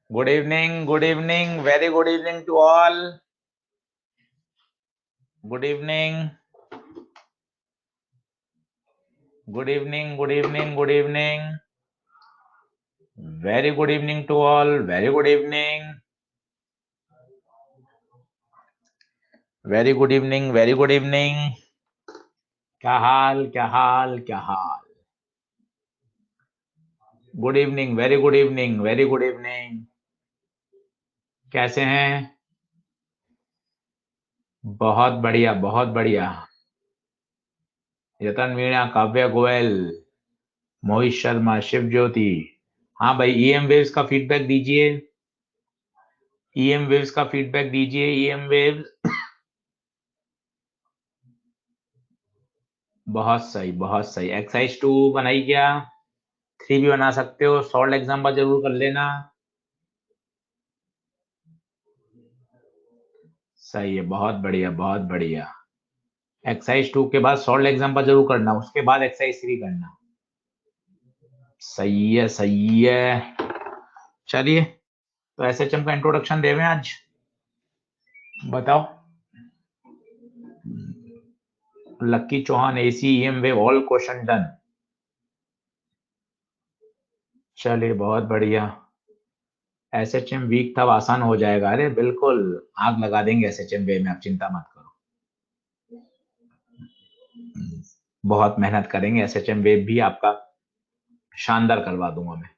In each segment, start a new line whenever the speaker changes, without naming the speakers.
Good evening, very good evening to all. Good evening, good evening, good evening, good evening. Very good evening to all, very good evening. Very good evening, very good evening. क्या हाल, क्या हाल, क्या हाल? Good evening, very good evening, very good evening. कैसे हैं? बहुत बढ़िया, बहुत बढ़िया. यतन मीणा, काव्या गोयल, मोहित शर्मा, शिव ज्योति. हाँ भाई, ईएम वेव्स का फीडबैक दीजिए. ईएम वेव्स का फीडबैक दीजिए. EM waves. बहुत सही, बहुत सही. एक्सरसाइज 2 बनाई क्या? 3 भी बना सकते हो. सॉल्ट एग्जाम्पल जरूर कर लेना. सही है, बहुत बढ़िया, बहुत बढ़िया. एक्सरसाइज 2 के बाद सॉल्ट एग्जाम्पल जरूर करना, उसके बाद एक्सरसाइज 3 करना. सही है, सही है. चलिए, तो एसएचएम का इंट्रोडक्शन देवें आज. बताओ. Lucky Chauhan, AC EM wave all question done. चलिए, बहुत बढ़िया. एसएचएम वीक था, आसान हो जाएगा. अरे बिल्कुल, आग लगा देंगे एसएचएम वेव में, आप चिंता मत करो. बहुत मेहनत करेंगे. एसएचएम वेव भी आपका शानदार करवा दूंगा मैं.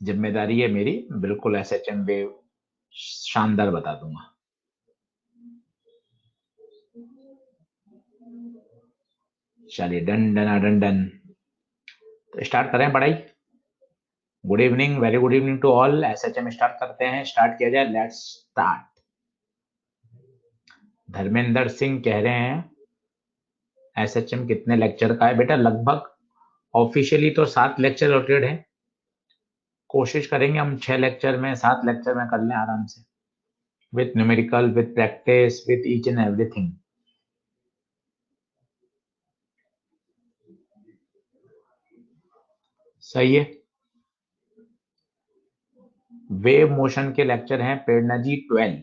जिम्मेदारी है मेरी. बिल्कुल एसएचएम वेव शानदार बता दूंगा. चलिए, डन डन डन डन. तो स्टार्ट करें पढ़ाई. Good evening, very good evening to all. SHM start करते हैं. स्टार्ट किया जाए. Let's start. धर्मेंद्र सिंह कह रहे हैं एसएचएम कितने लेक्चर का है? बेटा लगभग ऑफिशियली तो 7 लेक्चर अलॉटेड है. कोशिश करेंगे हम 6 लेक्चर में, 7 लेक्चर में कर लें आराम से, with numerical, with practice, with each and everything. सही है. वेव मोशन के लेक्चर हैं प्रेरणा जी 12.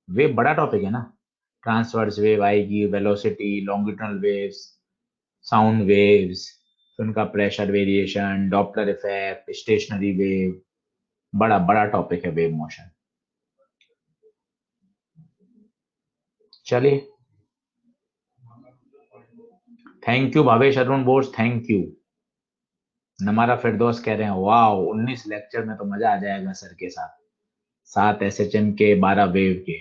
वेव बड़ा टॉपिक है ना. ट्रांसवर्स वेव आएगी, velocity, longitudinal waves, sound waves, उनका pressure variation, Doppler effect, stationary wave. बड़ा बड़ा टॉपिक है वेव मोशन. चलिए. Thank you Bhavesh Arun Bose, thank you. हमारा फिरदौस कह रहे हैं वाह, 19 लेक्चर में तो मजा आ जाएगा सर के साथ. 7 एसएचएम के, 12 वेव के.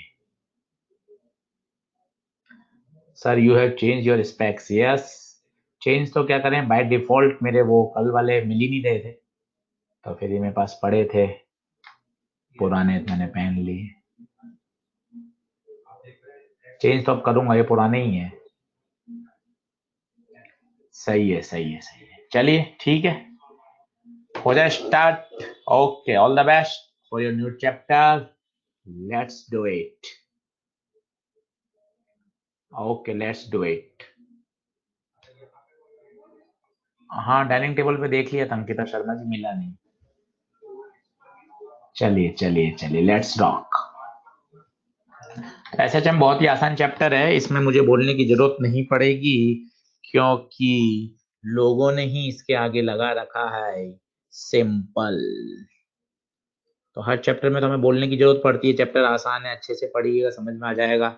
Sir you have change your specs. Yes. Change तो क्या करें, बाय डिफॉल्ट मेरे वो कल वाले मिल ही नहीं रहे थे, तो फिर ये मेरे पास पड़े थे पुराने, मैंने पहन लिए. चेंज तो अब करूंगा, ये पुराने ही है. सही है, सही है, सही है. चलिए ठीक है, हो जाए start. Okay, all the best for your new chapter. Let's do it. Okay, let's do it. हाँ, डाइनिंग टेबल पे देख लिया था, अंकिता शर्मा जी मिला नहीं. चलिए चलिए चलिए, लेट्स रॉक. एसएचएम बहुत ही आसान चैप्टर है, इसमें मुझे बोलने की जरूरत नहीं पड़ेगी, क्योंकि लोगों ने ही इसके आगे लगा रखा है सिंपल. तो हर चैप्टर में तो हमें बोलने की जरूरत पड़ती है. चैप्टर आसान है, अच्छे से पढ़िएगा, समझ में आ जाएगा.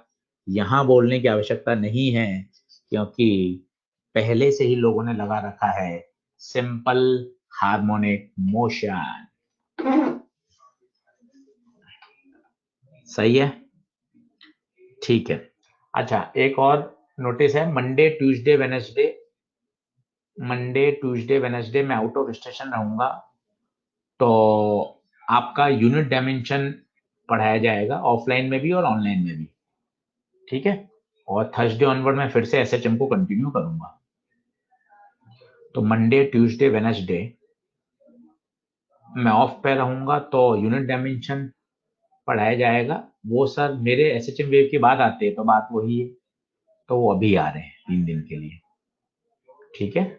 यहाँ बोलने की आवश्यकता नहीं है, क्योंकि पहले से ही लोगों ने लगा रखा है सिंपल हार्मोनिक मोशन. सही है, ठीक है. अच्छा, एक और नोटिस है. Monday Tuesday Wednesday, Monday Tuesday Wednesday मैं आउट ऑफ स्टेशन रहूंगा, तो आपका यूनिट डायमेंशन पढ़ाया जाएगा, ऑफलाइन में भी और ऑनलाइन में भी. ठीक है. और थर्सडे ऑनवर्ड मैं फिर से एसएचएम को कंटिन्यू करूंगा. तो मंडे ट्यूसडे वेडनेसडे मैं ऑफ पे रहूंगा, तो यूनिट डायमेंशन पढ़ाया जाएगा. वो सर मेरे एसएचएम वेव की बात आते हैं तो बात वही है, तो वो अभी आ रहे हैं 3 दिन के लिए. ठीक है.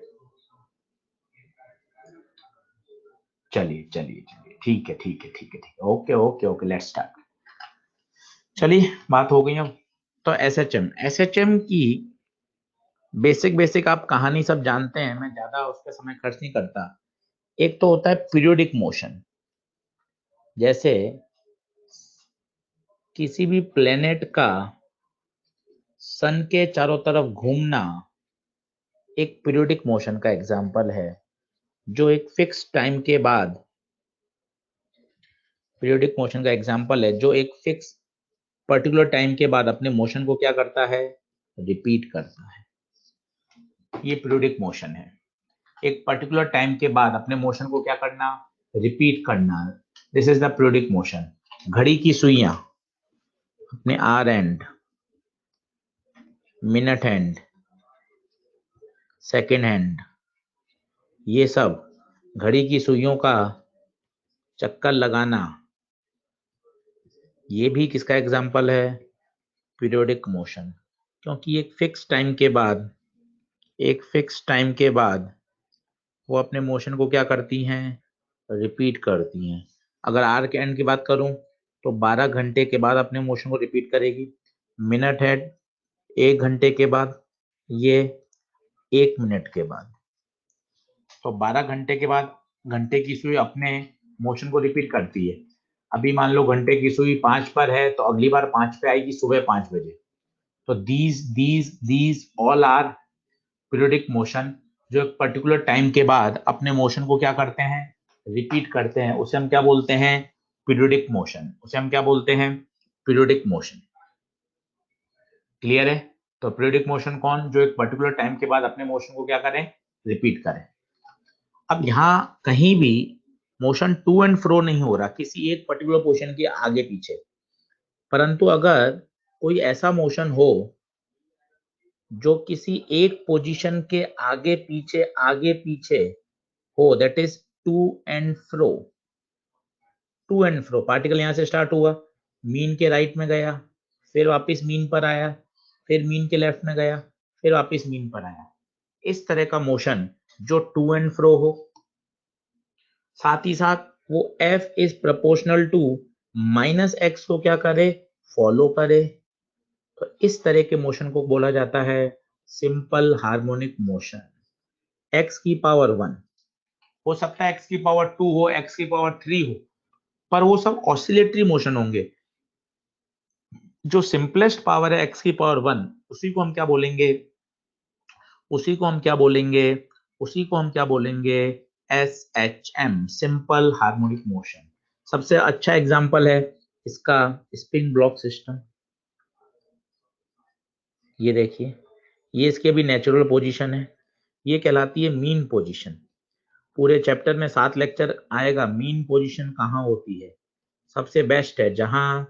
चलिए चलिए चलिए. ठीक है ठीक है ठीक है ठीक है, okay okay okay, let's start. चलिए बात हो गई अब। तो एसएचएम की बेसिक बेसिक आप कहानी सब जानते हैं, मैं ज्यादा उस पर समय खर्च नहीं करता। एक तो होता है पीरियोडिक मोशन, जैसे किसी भी प्लेनेट का सन के चारों तरफ घूमना एक पीरियोडिक मोशन का एग्जाम्पल है, जो एक फिक्स टाइम के बाद, पीरियोडिक मोशन का एग्जाम्पल है जो एक फिक्स पर्टिकुलर टाइम के बाद अपने मोशन को क्या करता है, रिपीट करता है। ये पीरियोडिक मोशन है, एक पर्टिकुलर टाइम के बाद अपने मोशन को क्या करना, रिपीट करना। This is the periodic motion. घड़ी की सुइयां अपने around, minute hand, second hand, ये सब घड़ी की सुइयों का चक्कर लगाना, ये भी किसका एग्जाम्पल है, पीरियोडिक मोशन। क्योंकि एक फिक्स टाइम के बाद, एक फिक्स टाइम के बाद वो अपने मोशन को क्या करती हैं, रिपीट करती हैं। अगर आर के एंड की बात करूं तो 12 घंटे के बाद अपने मोशन को रिपीट करेगी। मिनट हेड 1 घंटे के बाद, ये 1 मिनट के बाद। तो 12 घंटे के बाद घंटे की सुई अपने मोशन को रिपीट करती है। अभी मान लो घंटे की सुई 5 पर है, तो अगली बार 5 पे आएगी सुबह 5 बजे। तो these all are periodic motion, जो एक पर्टिकुलर टाइम के बाद अपने मोशन को क्या करते हैं, रिपीट करते हैं। उसे हम क्या बोलते हैं, पीरियोडिक मोशन। उसे हम क्या बोलते हैं, पीरियोडिक मोशन। क्लियर है? तो पीरियोडिक मोशन कौन, जो एक पर्टिकुलर टाइम के बाद अपने मोशन को क्या करें, रिपीट करें। अब यहाँ कहीं भी मोशन टू एंड फ्रो नहीं हो रहा किसी एक पर्टिकुलर पोजीशन के आगे पीछे, परंतु अगर कोई ऐसा मोशन हो जो किसी एक पोजीशन के आगे पीछे हो, that is to and fro. To and fro, particle यहां से स्टार्ट हुआ, मीन के राइट में गया, फिर वापस मीन पर आया, फिर मीन के लेफ्ट में गया, फिर वापस मीन पर आया। इस तरह का मोशन जो टू एंड फ्रो हो, साथ ही साथ वो F is proportional to minus X को क्या करे, फॉलो करे। तो इस तरह के मोशन को बोला जाता है सिंपल हार्मोनिक मोशन। एक्स की पावर 1 हो सकता है, एक्स की पावर 2 हो, एक्स की पावर 3 हो, पर वो सब ऑसिलेटरी मोशन होंगे। जो सिंपलेस्ट पावर है एक्स की पावर 1, उसी को हम क्या बोलेंगे, उसी को हम क्या बोलेंगे, उसी को हम क्या बोलेंगे, S H M, simple harmonic motion. सबसे अच्छा एग्जांपल है इसका स्प्रिंग ब्लॉक सिस्टम। ये देखिए, ये इसकी अभी नेचुरल पोजीशन है, ये कहलाती है मीन पोजीशन। पूरे चैप्टर में 7 लेक्चर आएगा, मीन पोजीशन कहाँ होती है। सबसे बेस्ट है जहां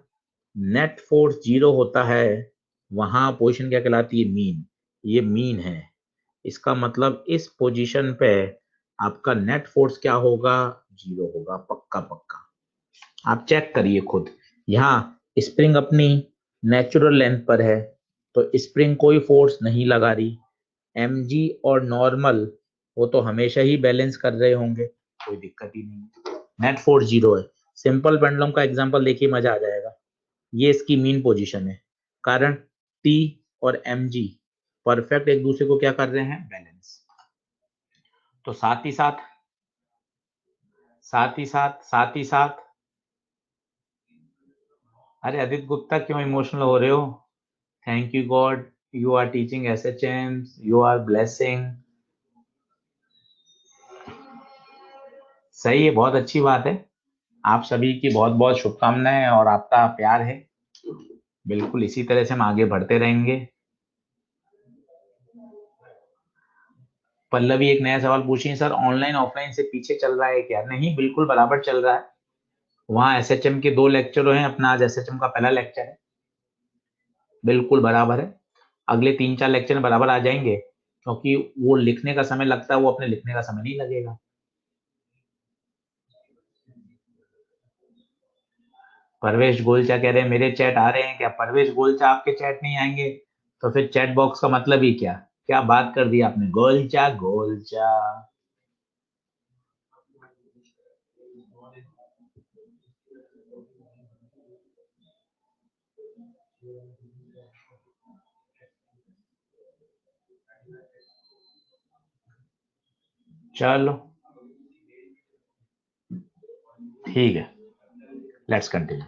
नेट फोर्स 0 होता है, वहां पोजीशन क्या कहलाती है, मीन। ये मीन है, इसका मतलब इस पोजीशन पे आपका नेट फोर्स क्या होगा, 0 होगा, पक्का पक्का। आप चेक करिए खुद, यहाँ स्प्रिंग अपनी नेचुरल लेंथ पर है, तो स्प्रिंग कोई फोर्स नहीं लगा रही। mg और नॉर्मल वो तो हमेशा ही बैलेंस कर रहे होंगे, कोई दिक्कत ही नहीं। नेट फोर्स 0 है। सिंपल पेंडुलम का एग्जांपल देखिए, मजा आ जाएगा। ये इसकी मीन पोजीशन है, कारण t और mg परफेक्ट एक दूसरे को क्या कर रहे हैं, बैलेंस। तो साथ ही साथ अरे आदित्य गुप्ता क्यों इमोशनल हो रहे हो? Thank you God, you are teaching SHM, you are blessing. सही है, बहुत अच्छी बात है। आप सभी की बहुत बहुत शुभकामनाएं और आपका प्यार है। बिल्कुल इसी तरह से हम आगे बढ़ते रहेंगे। पल्लवी एक नया सवाल पूछी, सर ऑनलाइन ऑफलाइन से पीछे चल रहा है क्या? नहीं, बिल्कुल बराबर चल रहा है। वहाँ एसएचएम के 2 लेक्चर हैं, अपना आज एसएचएम का पहला लेक्चर है, बिल्कुल बराबर है। अगले 3-4 लेक्चर में बराबर आ जाएंगे, क्योंकि वो लिखने का समय लगता है, वो अपने लिखने का समय नहीं लगेगा। परवेश गोलचा कह रहे हैं मेरे चैट आ रहे हैं क्या? परवेश गोलचा आपके चैट नहीं आएंगे तो फिर चैट बॉक्स का मतलब ही क्या? क्या बात कर दी आपने, गोलचा गोलचा। चलो ठीक है, लेट्स कंटिन्यू।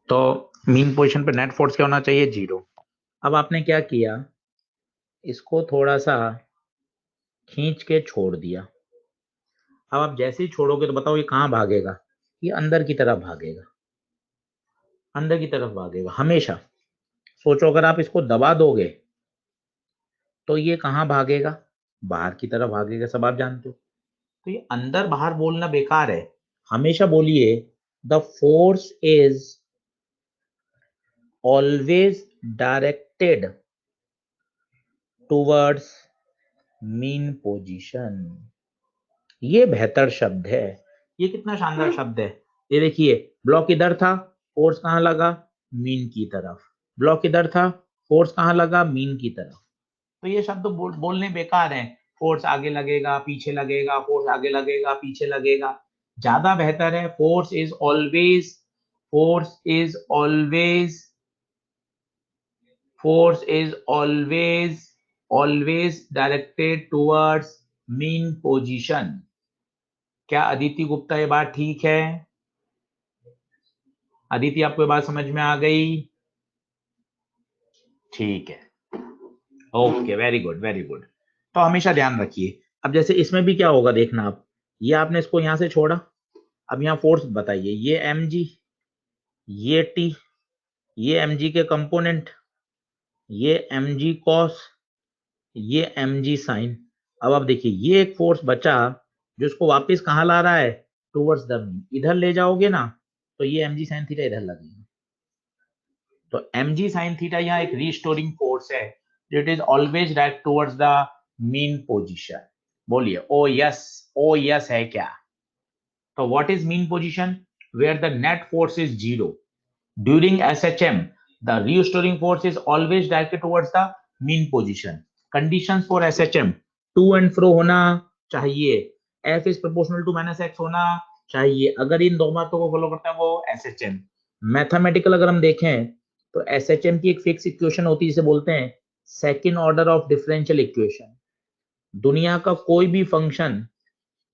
तो मीन पोजीशन पे नेट फोर्स क्या होना चाहिए? 0। अब आपने क्या किया, इसको थोड़ा सा खींच के छोड़ दिया। अब आप जैसे ही छोड़ोगे तो बताओ ये कहाँ भागेगा? ये अंदर की तरफ भागेगा, अंदर की तरफ भागेगा हमेशा। सोचो अगर आप इसको दबा दोगे तो ये कहाँ भागेगा? बाहर की तरफ भागेगा, सब आप जानते हो। तो ये अंदर बाहर बोलना बेकार है, हमेशा बोलिए the force is always directed towards mean position. ये बेहतर शब्द है। ये कितना शानदार शब्द है। ये देखिए, ब्लॉक इधर था, फोर्स कहाँ लगा? मीन की तरफ। ब्लॉक इधर था, फोर्स कहाँ लगा? मीन की तरफ। तो ये शब्द बोलने बेकार है। फोर्स आगे लगेगा, पीछे लगेगा, फोर्स आगे लगेगा, पीछे लगेगा। ज्यादा बेहतर है force is always force is always directed towards mean position। क्या अदिति गुप्ता ये बात ठीक है? अदिति आपको ये बात समझ में आ गई? ठीक है, okay, very good very good. तो हमेशा ध्यान रखिए। अब जैसे इसमें भी क्या होगा देखना आप, ये आपने इसको यहां से छोड़ा, अब यहाँ फोर्स बताइए, ये mg, ये t, ये mg के कंपोनेंट, ये mg cos, ये mg साइन। अब आप देखिए ये एक फोर्स बचा जो इसको वापस कहाँ ला रहा है? Towards the mean. इधर ले जाओगे ना तो ये mg साइन थीटा इधर लगेगा। तो mg साइन थीटा यहाँ एक रीस्टोरिंग फोर्स है, it is always direct towards the mean position. बोलिए ओ यस है क्या? तो what is mean position? Where the net force is 0 during SHM, the restoring force is always directed towards the mean position। Conditions for SHM, to and fro होना चाहिए, F is proportional to minus x होना चाहिए। अगर इन दो बातों को follow करता है वो SHM। मैथमेटिकल अगर हम देखें तो SHM की एक फिक्स इक्वेशन होती है जिसे बोलते हैं second order of differential equation. दुनिया का कोई भी फंक्शन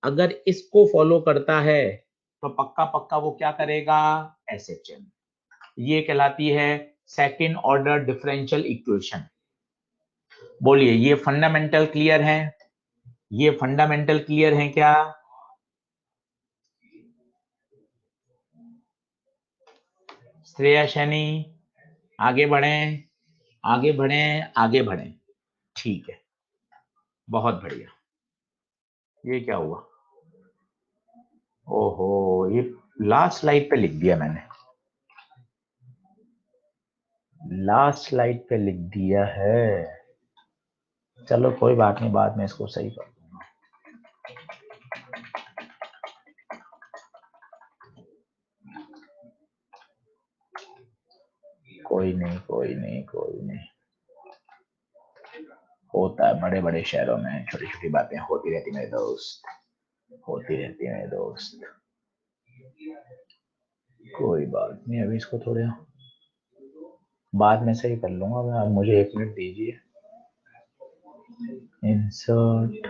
अगर इसको फॉलो करता है तो पक्का पक्का वो क्या करेगा? SHM। ये कहलाती है सेकेंड ऑर्डर डिफरेंशियल इक्वेशन। बोलिए ये फंडामेंटल क्लियर है? ये फंडामेंटल क्लियर है क्या? श्रेया शैनी, आगे बढ़ें, आगे बढ़ें, आगे बढ़ें। ठीक है, बहुत बढ़िया। ये क्या हुआ? ओहो, ये लास्ट स्लाइड पे लिख दिया मैंने, लास्ट स्लाइड पे लिख दिया है। चलो कोई बात नहीं, बाद में इसको सही कर दूंगा। कोई नहीं कोई नहीं कोई नहीं, होता है बड़े बड़े शहरों में, छोटी छोटी बातें होती रहती मेरे दोस्त, होती रहती है मेरे दोस्त। कोई बात नहीं, अभी इसको थोड़ा बाद में सही कर लूंगा मैं। अब मुझे 1 मिनट दीजिए। Insert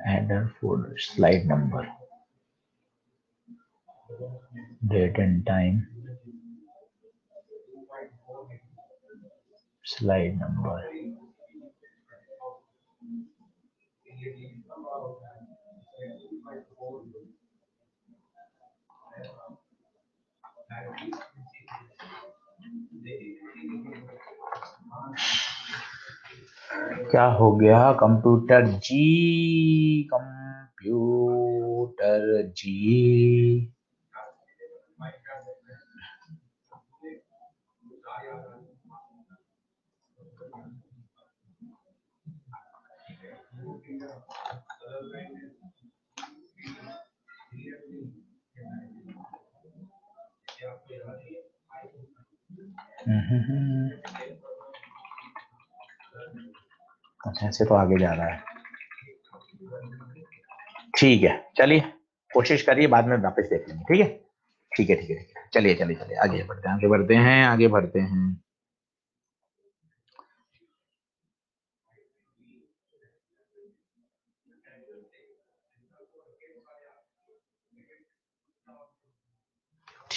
header folder, slide number, date and time, slide number. क्या हो गया कंप्यूटर जी? कंप्यूटर जी, अच्छा ऐसे तो आगे जा रहा है। ठीक है चलिए, कोशिश करिए, बाद में वापस देख लेंगे। ठीक है ठीक है ठीक है, चलिए चलिए चलिए, आगे बढ़ते हैं, आगे बढ़ते हैं, आगे बढ़ते हैं।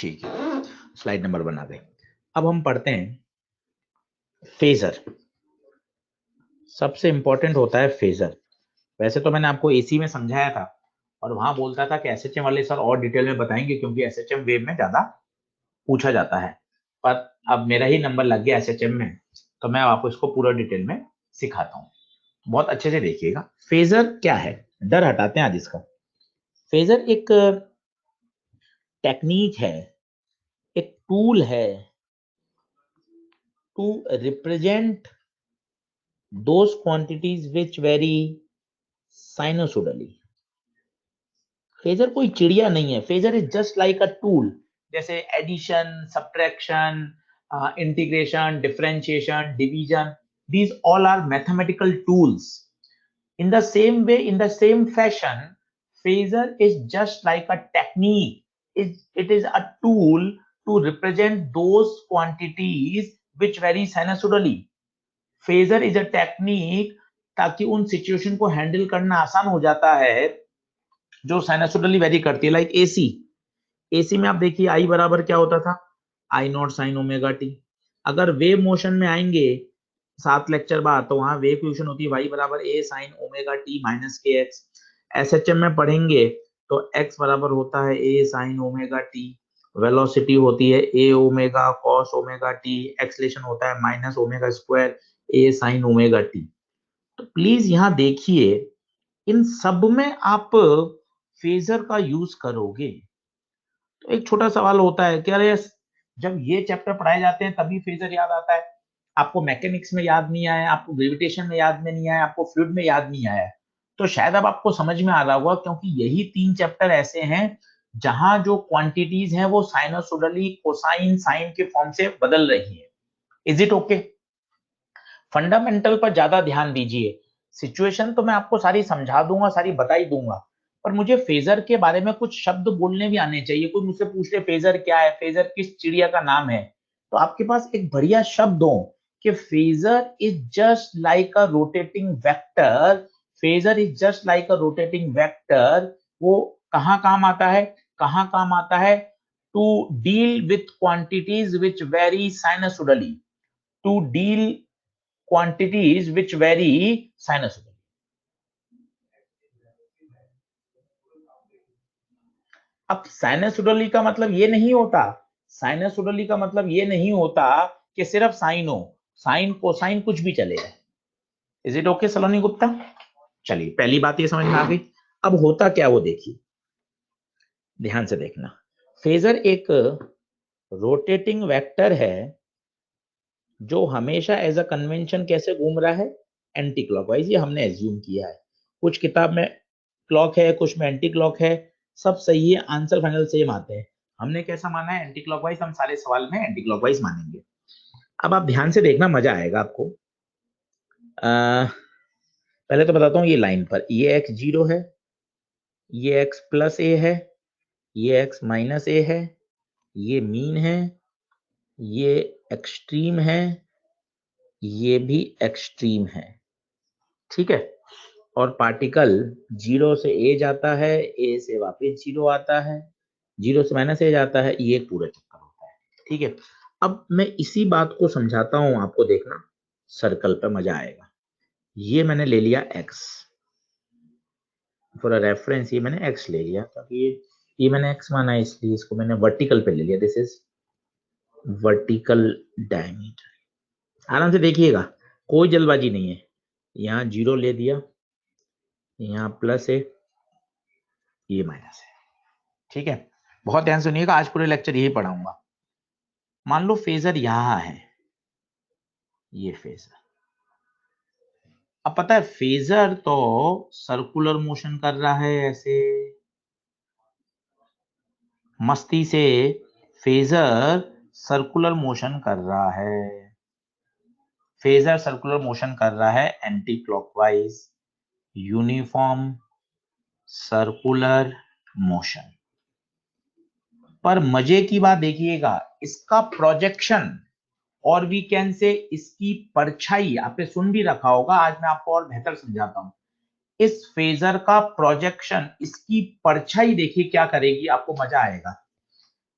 ठीक है, स्लाइड नंबर 1 आ गई। अब हम पढ़ते हैं फेजर। सबसे इंपॉर्टेंट होता है फेजर। वैसे तो मैंने आपको एसी में समझाया था और वहां बोलता था कि एसएचएम वाले सर और डिटेल में बताएंगे क्योंकि एसएचएम वेव में ज्यादा पूछा जाता है, पर अब मेरा ही नंबर लग गया एसएचएम में, तो मैं आपको इसको पूरा डिटेल में सिखाता हूँ। बहुत अच्छे से देखिएगा। फेजर क्या है, डर हटाते हैं आज इसका। फेजर एक टेक्निक है, एक टूल है to represent those quantities which vary sinusoidally. Phasor कोई चिड़िया नहीं है, phasor is just like a tool. जैसे addition, subtraction, integration, differentiation, division, these all are mathematical tools. In the same way, in the same fashion, phasor is just like a technique. It is a tool to represent those quantities which vary sinusoidally. Phasor is a technique ताकि उन situation को handle करना आसान हो जाता है जो साइनसोडली very करती है। लाइक एसी, एसी में आप देखिए आई बराबर क्या होता था, आई नॉट साइन ओमेगा टी। अगर वेव मोशन में आएंगे 7 लेक्चर बाद, तो वहां वेव इक्वेशन होती है वाई बराबर a sine omega t minus k x. SHM में पढ़ेंगे तो एक्स बराबर होता है a sine omega t, velocity होती है a omega cos omega t, acceleration होता है minus omega square a sine omega t. तो प्लीज यहाँ देखिए, इन सब में आप फेजर का यूज करोगे। तो एक छोटा सवाल होता है कि अरे जब ये चैप्टर पढ़ाए जाते हैं तभी फेजर याद आता है, आपको मैकेनिक्स में याद नहीं आया, आपको ग्रेविटेशन में याद में नहीं आया, आपको फ्लूइड में याद नहीं आया। तो शायद अब आपको समझ में आ रहा होगा, क्योंकि यही 3 चैप्टर ऐसे हैं जहां जो क्वांटिटीज हैं वो साइनोसोडली कोसाइन साइन के फॉर्म से बदल रही है। Is it okay? फंडामेंटल पर ज्यादा ध्यान दीजिए। सिचुएशन तो मैं आपको सारी समझा दूंगा, सारी बता ही दूंगा, पर मुझे फेजर के बारे में कुछ शब्द बोलने भी आने चाहिए। कोई मुझसे पूछ ले फेजर क्या है, फेजर किस चिड़िया का नाम है, तो आपके पास एक बढ़िया शब्द हो कि phasor is just like a rotating vector. Phasor is just like a rotating vector. वो कहाँ काम आता है, कहाँ काम आता है? To deal with quantities which vary sinusoidally, to deal quantities which vary sinusoidally. अब साइनसोडली का मतलब ये नहीं होता, साइनसोडली का मतलब ये नहीं होता कि सिर्फ साइन हो, साइन कोसाइन कुछ भी चलेगा। इज इट ओके सलोनी गुप्ता? चलिए, पहली बात ये समझ में आ गई। अब होता क्या वो देखिए, ध्यान से देखना। फेजर एक रोटेटिंग वेक्टर है जो हमेशा एज अ कन्वेंशन कैसे घूम रहा है, एंटी क्लॉकवाइज। ये हमने एज्यूम किया है, कुछ किताब में क्लॉक है, कुछ में एंटी क्लॉक है, सब सही है, आंसर फाइनल सेम आते हैं। हमने कैसा माना है, एंटी क्लॉकवाइज। हम सारे सवाल में एंटी क्लॉकवाइज मानेंगे। अब आप ध्यान से देखना, मजा आएगा आपको। पहले तो बताता हूँ, ये लाइन पर ये x 0 है, ये x प्लस ए है, ये x माइनस ए है, ये मीन है, ये एक्सट्रीम है, ये भी एक्सट्रीम है, ठीक है। और पार्टिकल 0 से ए जाता है, ए से वापस 0 आता है, 0 से माइनस ए जाता है, ये पूरा चक्कर होता है, ठीक है। अब मैं इसी बात को समझाता हूं आपको, देखना सर्कल पे मजा आएगा। ये मैंने ले लिया x फॉर रेफरेंस, ये मैंने x ले लिया ताकि ये मैंने x माना है, इसलिए इसको मैंने वर्टिकल पे ले लिया। This is vertical diameter. आराम से देखिएगा, कोई जल्दबाजी नहीं है। यहाँ 0 ले दिया, यहाँ प्लस है, ये माइनस है, ठीक है। बहुत ध्यान सुनिएगा, आज पूरे लेक्चर यही पढ़ाऊंगा। मान लो फेजर यहां है, ये फेजर। अब पता है फेजर तो सर्कुलर मोशन कर रहा है, ऐसे मस्ती से फेजर सर्कुलर मोशन कर रहा है। फेजर सर्कुलर मोशन कर रहा है anti clockwise, uniform circular motion. पर मजे की बात देखिएगा, इसका प्रोजेक्शन और वी कैन से इसकी परछाई, आपने सुन भी रखा होगा, आज मैं आपको और बेहतर समझाता हूं। इस फेजर का प्रोजेक्शन, इसकी परछाई देखिए क्या करेगी, आपको मजा आएगा।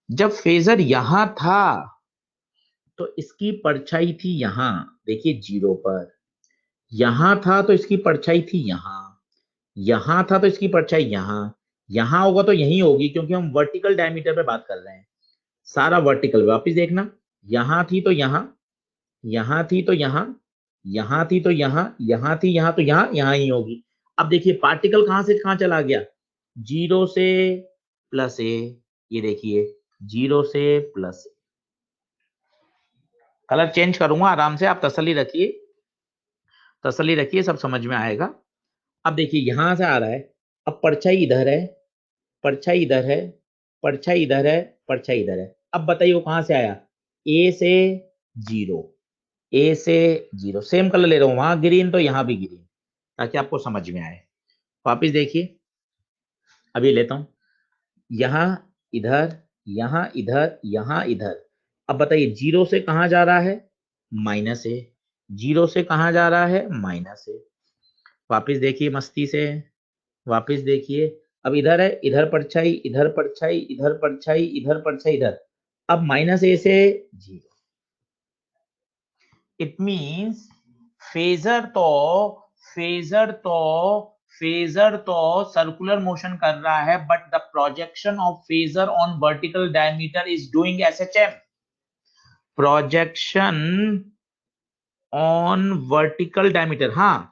जब फेजर यहां था तो इसकी परछाई थी यहां, देखिए 0 पर। यहां था तो इसकी परछाई थी यहां, यहां था तो इसकी परछाई यहां, यहां होगा तो यहीं होगी, क्योंकि हम वर्टिकल डायमीटर पे बात कर रहे हैं। सारा वर्टिकल, वापिस देखना, यहां थी तो यहां, यहां थी तो यहां, यहां थी तो यहां, यहां थी यहां तो यहां, यहां ही होगी। अब देखिए पार्टिकल कहां से कहां चला गया, 0 से +a, ये देखिए 0 से +a। कलर चेंज करूंगा, आराम से आप तसल्ली रखिए, तसल्ली रखिए, सब समझ में आएगा। अब देखिए यहां से आ रहा है, अब परछाई इधर है, परछाई इधर है, परछाई इधर है, परछाई इधर है। अब बताइए वो कहां से आया, ए से 0, ए से 0। सेम कलर ले रहा हूं, वहां ग्रीन तो यहां भी ग्रीन, ताकि आपको समझ में आए। वापिस देखिए, अभी लेता हूं, यहां इधर, यहां इधर, यहां इधर। अब बताइए 0 से कहां जा रहा है, -a। 0 से कहां जा रहा है, -a। वापिस देखिए मस्ती से, वापिस देखिए, अब इधर है, इधर परछाई, इधर परछाई, इधर परछाई, इधर परछाई, इधर। अब -a से 0। इट मींस फेजर तो फेजर तो फेजर तो सर्कुलर मोशन कर रहा है, but the projection of phasor on vertical diameter is doing SHM. Projection on vertical diameter, हाँ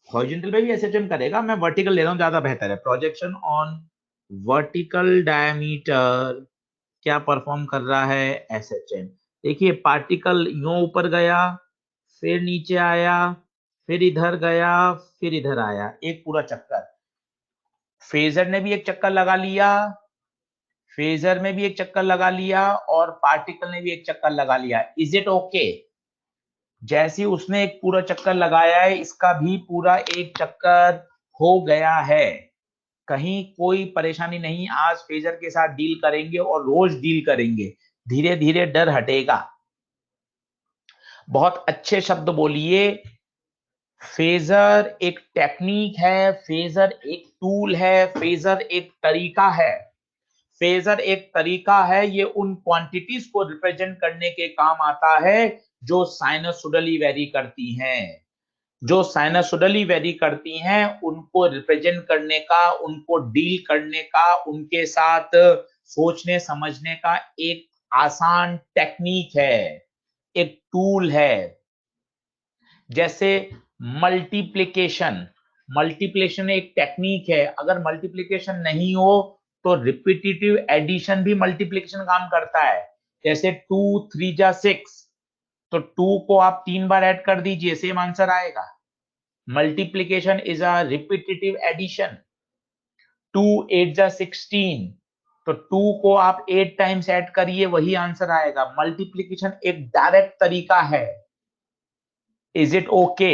हॉरिजॉन्टल पे भी एसएचएम करेगा, मैं वर्टिकल ले रहा हूं, ज्यादा बेहतर है। प्रोजेक्शन ऑन वर्टिकल डायमीटर क्या परफॉर्म कर रहा है, एसएचएम। देखिए पार्टिकल यूं ऊपर गया, फिर नीचे आया, फिर इधर गया, फिर इधर आया, एक पूरा चक्कर। फेजर ने भी एक चक्कर लगा लिया, फेजर में भी एक चक्कर लगा लिया, और पार्टिकल ने भी एक चक्कर लगा लिया। Is it okay? जैसे उसने एक पूरा चक्कर लगाया है, इसका भी पूरा एक चक्कर हो गया है। कहीं कोई परेशानी नहीं, आज फेजर के साथ डील करेंगे और रोज डील करेंगे, धीरे धीरे डर हटेगा। बहुत अच्छे शब्द बोलिए। फेजर एक टेक्निक है, फेजर एक टूल है, फेजर एक तरीका है। फेजर एक तरीका है, ये उन क्वांटिटीज को रिप्रेजेंट करने के काम आता है जो साइनसोइडली वेरी करती हैं। जो साइनसोइडली वेरी करती हैं उनको रिप्रेजेंट करने का, उनको डील करने का, उनके साथ सोचने समझने का एक आसान टेक्निक है, एक टूल है। जैसे मल्टीप्लिकेशन, मल्टीप्लिकेशन एक टेक्निक है। अगर मल्टीप्लिकेशन नहीं हो तो रिपीटेटिव एडिशन भी मल्टीप्लिकेशन काम करता है। जैसे 2 3 जा 6, तो 2 को आप 3 बार ऐड कर दीजिए, सेम आंसर आएगा। Multiplication is a repetitive addition. 2 8 जा 16, तो 2 को आप 8 टाइम्स ऐड करिए, वही आंसर आएगा। मल्टीप्लिकेशन एक डायरेक्ट तरीका है। Is it okay?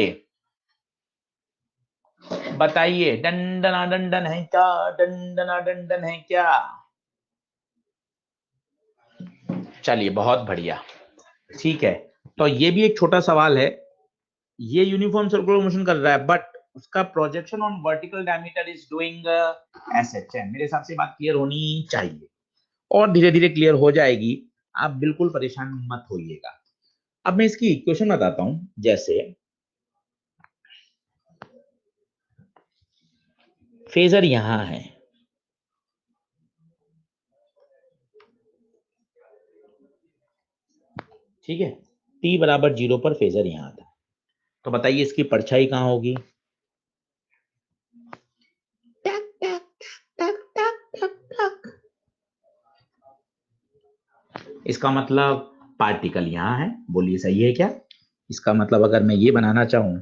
बताइए, डंडना डंडन है क्या, डंडना डंडन है क्या? चलिए बहुत बढ़िया, ठीक है। तो ये भी एक छोटा सवाल है, ये यूनिफॉर्म सर्कुलर मोशन कर रहा है, बट उसका projection on vertical diameter is doing SHM. मेरे हिसाब से बात क्लियर होनी चाहिए, और धीरे धीरे क्लियर हो जाएगी, आप बिल्कुल परेशान मत होइएगा। अब मैं इसकी इक्वेशन बताता हूं। जैसे फेजर यहां है, ठीक है, t बराबर 0 पर फेजर यहां था, तो बताइए इसकी परछाई कहां होगी? टक टक टक टक टक टक। इसका मतलब पार्टिकल यहां है, बोलिए सही है क्या? इसका मतलब अगर मैं ये बनाना चाहूं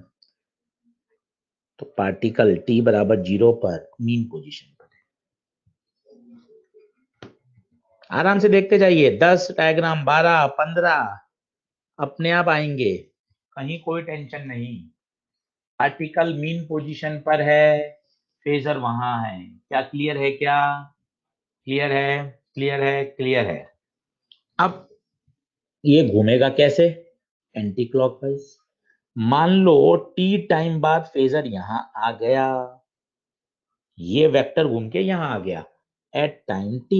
तो पार्टिकल t बराबर 0 पर मीन पोजीशन पर है। आराम से देखते जाइए, 10 डायग्राम, 12 15 अपने आप आएंगे, कहीं कोई टेंशन नहीं। पार्टिकल मीन पोजीशन पर है, फेजर वहां है। क्या क्लियर है क्या? क्लियर है, क्लियर है, क्लियर है। अब ये घूमेगा कैसे? Anti clockwise. मान लो t टाइम बाद फेजर यहां आ गया, ये वेक्टर घूम के यहां आ गया एट टाइम t।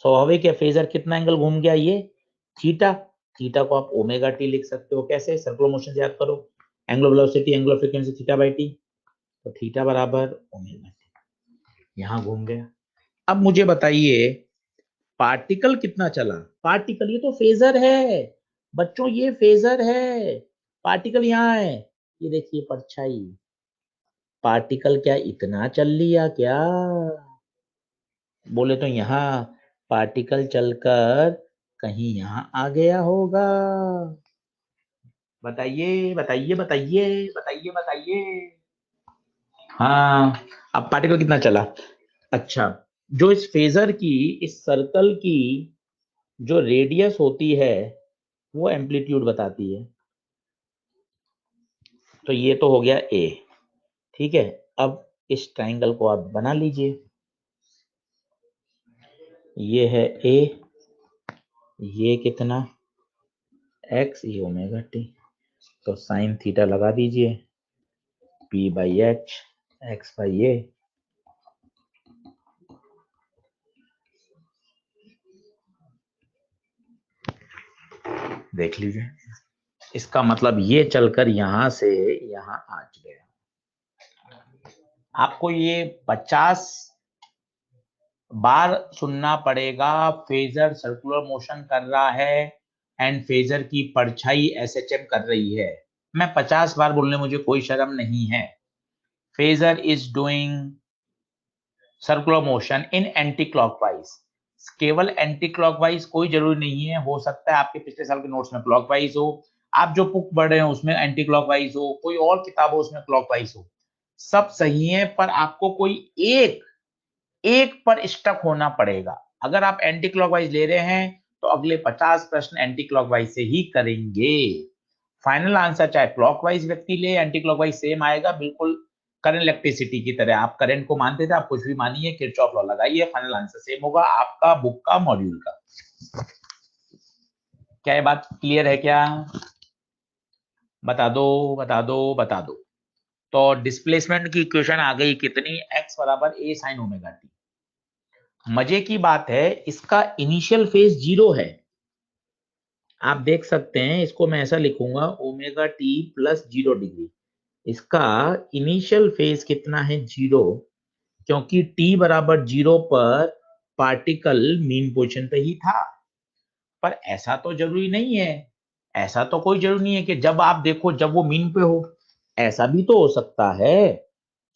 स्वाभाविक है, फेजर कितना एंगल घूम गया, ये थीटा। थीटा को आप ओमेगा टी लिख सकते हो, कैसे, सर्कुलर मोशन से याद करो, angular velocity angular frequency theta by T, तो थीटा बराबर ओमेगा टी, यहां घूम गया। अब मुझे बताइए पार्टिकल कितना चला, पार्टिकल, ये तो फेजर है बच्चों, ये फेजर है, पार्टिकल यहाँ है, ये देखिए परछाई, पार्टिकल क्या इतना चल लिया क्या, बोले तो यहाँ पार्टिकल चलकर कहीं यहाँ आ गया होगा, बताइए बताइए बताइए बताइए बताइए। हाँ, अब पार्टिकल कितना चला। अच्छा, जो इस फेजर की, इस सर्कल की जो रेडियस होती है वो एम्पलीट्यूड बताती है, तो ये तो हो गया ए, ठीक है। अब इस ट्राइंगल को आप बना लीजिए, ये है ए, ये कितना एक्स, ये ओमेगा टी, तो साइन थीटा लगा दीजिए, p by h, x by a, देख लीजिए, इसका मतलब ये चलकर यहां से यहां आ गया। आपको ये 50 बार सुनना पड़ेगा, फेजर सर्कुलर मोशन कर रहा है एंड फेजर की परछाई एसएचएम कर रही है। मैं 50 बार बोलने मुझे कोई शर्म नहीं है। Phasor is doing circular motion in anti clockwise, केवल एंटी क्लॉकवाइज, कोई जरूरी नहीं है, हो सकता है आपके पिछले साल के नोट्स में क्लॉकवाइज हो, आप जो बुक पढ़ रहे हैं उसमें एंटी क्लॉकवाइज हो, कोई और किताब हो उसमें क्लॉकवाइज हो, सब सही है, पर आपको कोई एक एक पर स्टक होना पड़ेगा। अगर आप एंटी क्लॉकवाइज ले रहे हैं तो अगले 50 प्रश्न एंटी क्लॉकवाइज से ही करेंगे। फाइनल आंसर चाहे क्लॉकवाइज व्यक्ति ले, एंटी क्लॉकवाइज सेम आएगा, बिल्कुल करंट इलेक्ट्रिसिटी की तरह। आप करंट को मानते थे, आप कुछ भी मानिए, किरचॉफ लॉ लगाइए, फाइनल आंसर सेम होगा आपका बुक का, मॉड्यूल का। क्या ये बात क्लियर है क्या? बता दो बता दो बता दो। तो डिस्प्लेसमेंट की इक्वेशन आ गई कितनी, x बराबर a sin ओमेगा टी। मजे की बात है, इसका इनिशियल फेज 0 है, आप देख सकते हैं, इसको मैं ऐसा लिखूंगा ओमेगा टी प्लस 0 डिग्री, इसका इनिशियल फेज कितना है, 0, क्योंकि t बराबर 0 पर पार्टिकल मीन पोजीशन पे ही था। पर ऐसा तो जरूरी नहीं है, ऐसा तो कोई जरूरी नहीं है कि जब आप देखो जब वो मीन पे हो, ऐसा भी तो हो सकता है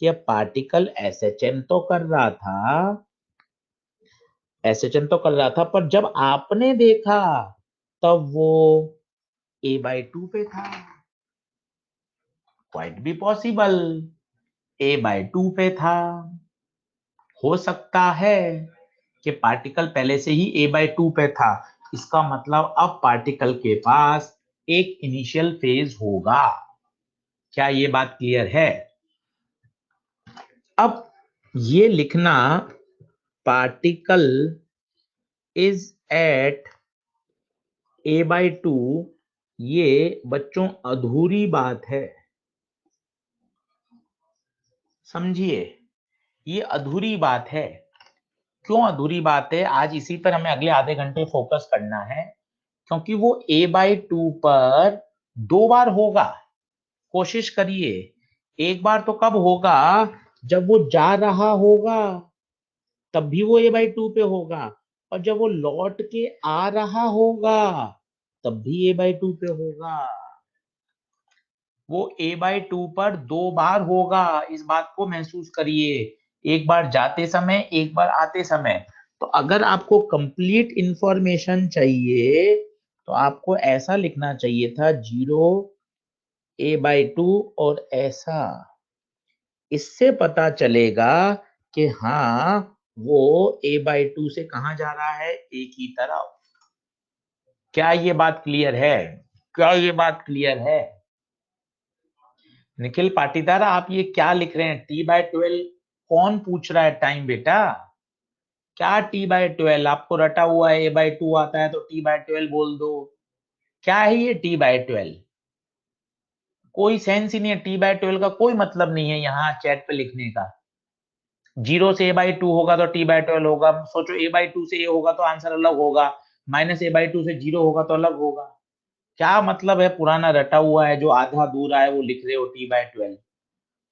कि पार्टिकल एसएचएम तो कर रहा था, एसएचएम तो कर रहा था, पर जब आपने देखा तब वो a/2 पे था, क्वाइट भी पॉसिबल, a/2 पे था, हो सकता है कि पार्टिकल पहले से ही a/2 पे था, इसका मतलब अब पार्टिकल के पास एक इनिशियल फेज होगा। क्या ये बात क्लियर है? अब ये लिखना पार्टिकल इज एट a/2, ये बच्चों अधूरी बात है, समझिए, ये अधूरी बात है। क्यों अधूरी बात है, आज इसी पर हमें अगले आधे घंटे फोकस करना है, क्योंकि वो a/2 पर 2 बार होगा। कोशिश करिए, एक बार तो कब होगा, जब वो जा रहा होगा, तब भी वो a/2 पे होगा, और जब वो लौट के आ रहा होगा तब भी a/2 पे होगा। वो a/2 पर 2 बार होगा, इस बात को महसूस करिए, एक बार जाते समय, एक बार आते समय। तो अगर आपको कंप्लीट इंफॉर्मेशन चाहिए तो आपको ऐसा लिखना चाहिए था, 0 a/2 और ऐसा, इससे पता चलेगा कि हाँ वो a/2 से कहां जा रहा है, a की तरफ। क्या ये बात क्लियर है? क्या ये बात क्लियर है? निखिल पाटीदार, आप ये क्या लिख रहे हैं, t/12 कौन पूछ रहा है टाइम बेटा? क्या t/12, आपको रटा हुआ है a/2 आता है तो t/12 बोल दो, क्या है ये t/12? कोई सेंस ही नहीं है, t/12 का कोई मतलब नहीं है यहाँ चैट पे लिखने का। जीरो से a/2 होगा तो t/12 होगा। सोचो a/2 से a होगा तो आंसर अलग होगा, माइनस a/2 से जीरो होगा तो अलग होगा। क्या मतलब है, पुराना रटा हुआ है, जो आधा दूर आए वो लिख रहे हो t/12।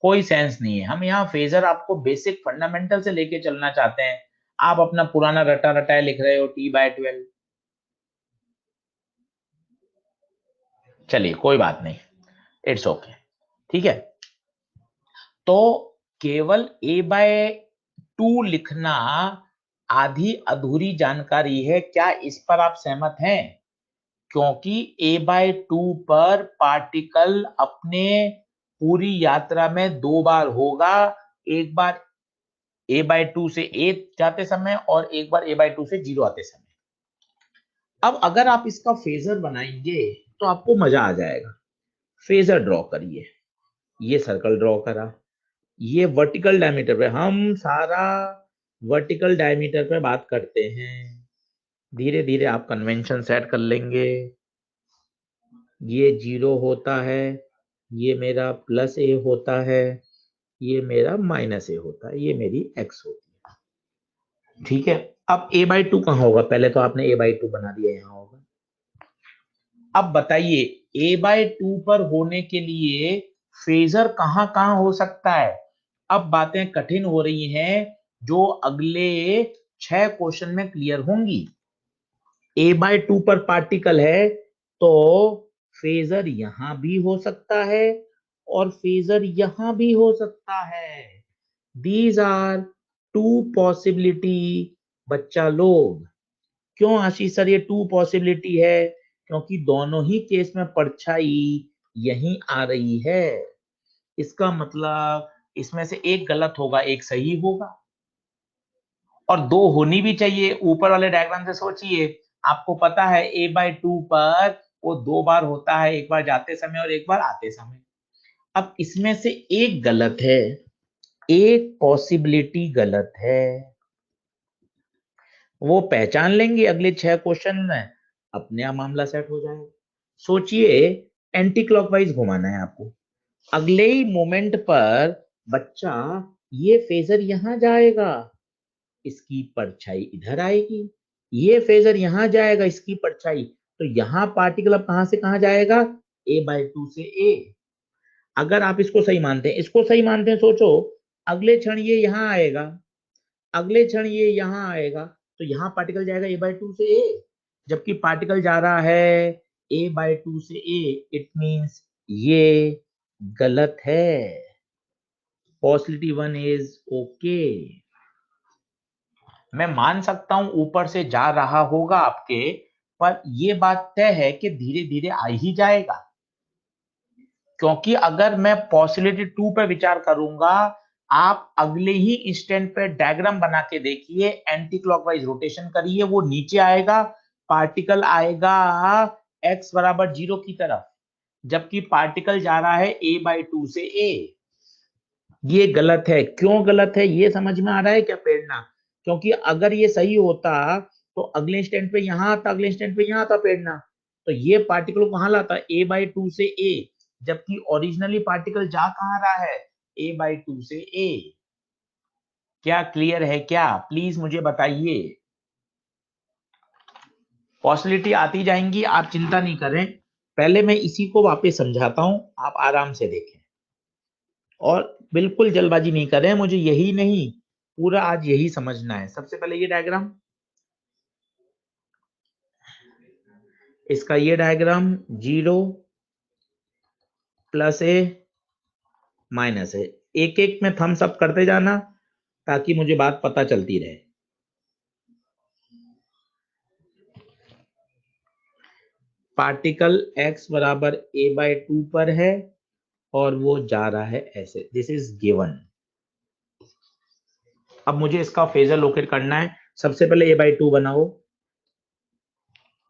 कोई सेंस नहीं है। हम यहाँ फेजर आपको बेसिक फंडामेंटल से लेके चलना चाहते हैं, आप अपना पुराना रटा रटाए लिख रहे हो t/12। चलिए कोई बात नहीं, इट्स ओके, ठीक है। तो केवल a/2 लिखना आधी अधूरी जानकारी है, क्या इस पर आप सहमत हैं? क्योंकि a/2 पर पार्टिकल अपने पूरी यात्रा में दो बार होगा, एक बार a/2 से a जाते समय और एक बार a/2 से जीरो आते समय। अब अगर आप इसका फेजर बनाएंगे तो आपको मजा आ जाएगा। फेजर ड्रॉ करिए, ये सर्कल ड्रॉ करा, ये वर्टिकल डायमीटर पे, हम सारा वर्टिकल डायमीटर पे बात करते हैं। धीरे धीरे आप कन्वेंशन सेट कर लेंगे। ये जीरो होता है, ये मेरा प्लस ए होता है, ये मेरा माइनस ए होता है, ये मेरी एक्स होती है, ठीक है। अब a/2 कहाँ होगा? पहले तो आपने a/2 बना दिया, यहाँ होगा। अब बताइए a/2 पर होने के लिए फेजर कहाँ कहाँ हो सकता है? अब बातें कठिन हो रही हैं, जो अगले 6 क्वेश्चन में क्लियर होंगी। a/2 पर पार्टिकल है तो फेजर यहां भी हो सकता है और फेजर यहां भी हो सकता है। These are two possibility. बच्चा लोग, क्यों आशीष सर ये टू पॉसिबिलिटी है? क्योंकि दोनों ही केस में परछाई यहीं आ रही है। इसका मतलब इसमें से एक गलत होगा, एक सही होगा, और दो होनी भी चाहिए। ऊपर वाले डायग्राम से सोचिए, आपको पता है a/2 पर वो दो बार होता है, एक बार जाते समय और एक बार आते समय। अब इसमें से एक गलत है, एक पॉसिबिलिटी गलत है, वो पहचान लेंगे अगले 6 क्वेश्चन में, अपने आप मामला सेट हो जाएगा। सोचिए, एंटी क्लॉकवाइज घुमाना है आपको, अगले ही मोमेंट पर बच्चा ये फेजर यहां जाएगा, इसकी परछाई इधर आएगी, ये फेजर यहां जाएगा, इसकी परछाई, तो यहां पार्टिकल अब कहां से कहां जाएगा? a/2 से a। अगर आप इसको सही मानते हैं, इसको सही मानते हैं, सोचो अगले क्षण ये यहां आएगा, अगले क्षण ये यहां आएगा, तो यहां पार्टिकल जाएगा a/2 से a। जबकि पार्टिकल जा रहा है a/2 से a, इट मींस ये गलत है। Possibility 1 is okay. मैं मान सकता हूं ऊपर से जा रहा होगा आपके, पर यह बात तय है कि धीरे धीरे आ ही जाएगा। क्योंकि अगर मैं पॉसिबिलिटी 2 पे विचार करूंगा, आप अगले ही इंस्टेंट पे डायग्राम बना के देखिए, एंटी क्लॉकवाइज रोटेशन करिए, वो नीचे आएगा, पार्टिकल आएगा x बराबर 0 की तरफ, जबकि पार्टिकल जा रहा है a/2 से a। ये गलत है। क्यों गलत है ये समझ में आ रहा है क्या प्रेरणा? क्योंकि अगर ये सही होता तो अगले इंस्टेंट पे यहां आता, अगले इंस्टेंट पे यहां आता प्रेरणा, तो ये पार्टिकल को कहां लाता? a/2 से a, जबकि ओरिजिनली पार्टिकल जा कहां रहा है? a/2 से a। क्या क्लियर है क्या? प्लीज मुझे बताइए। पॉसिबिलिटी आती जाएंगी, आप चिंता नहीं करें। पहले मैं इसी को वापस समझाता हूं, आप आराम से देखें और बिल्कुल जल्दबाजी नहीं करें। मुझे यही नहीं, पूरा आज यही समझना है। सबसे पहले ये डायग्राम, इसका ये डायग्राम, 0 प्लस ए माइनस ए, एक एक में थम्स अप करते जाना ताकि मुझे बात पता चलती रहे। पार्टिकल x बराबर a/2 पर है और वो जा रहा है ऐसे, दिस इज गिवन। अब मुझे इसका फेजर लोकेट करना है। सबसे पहले a/2 बनाओ,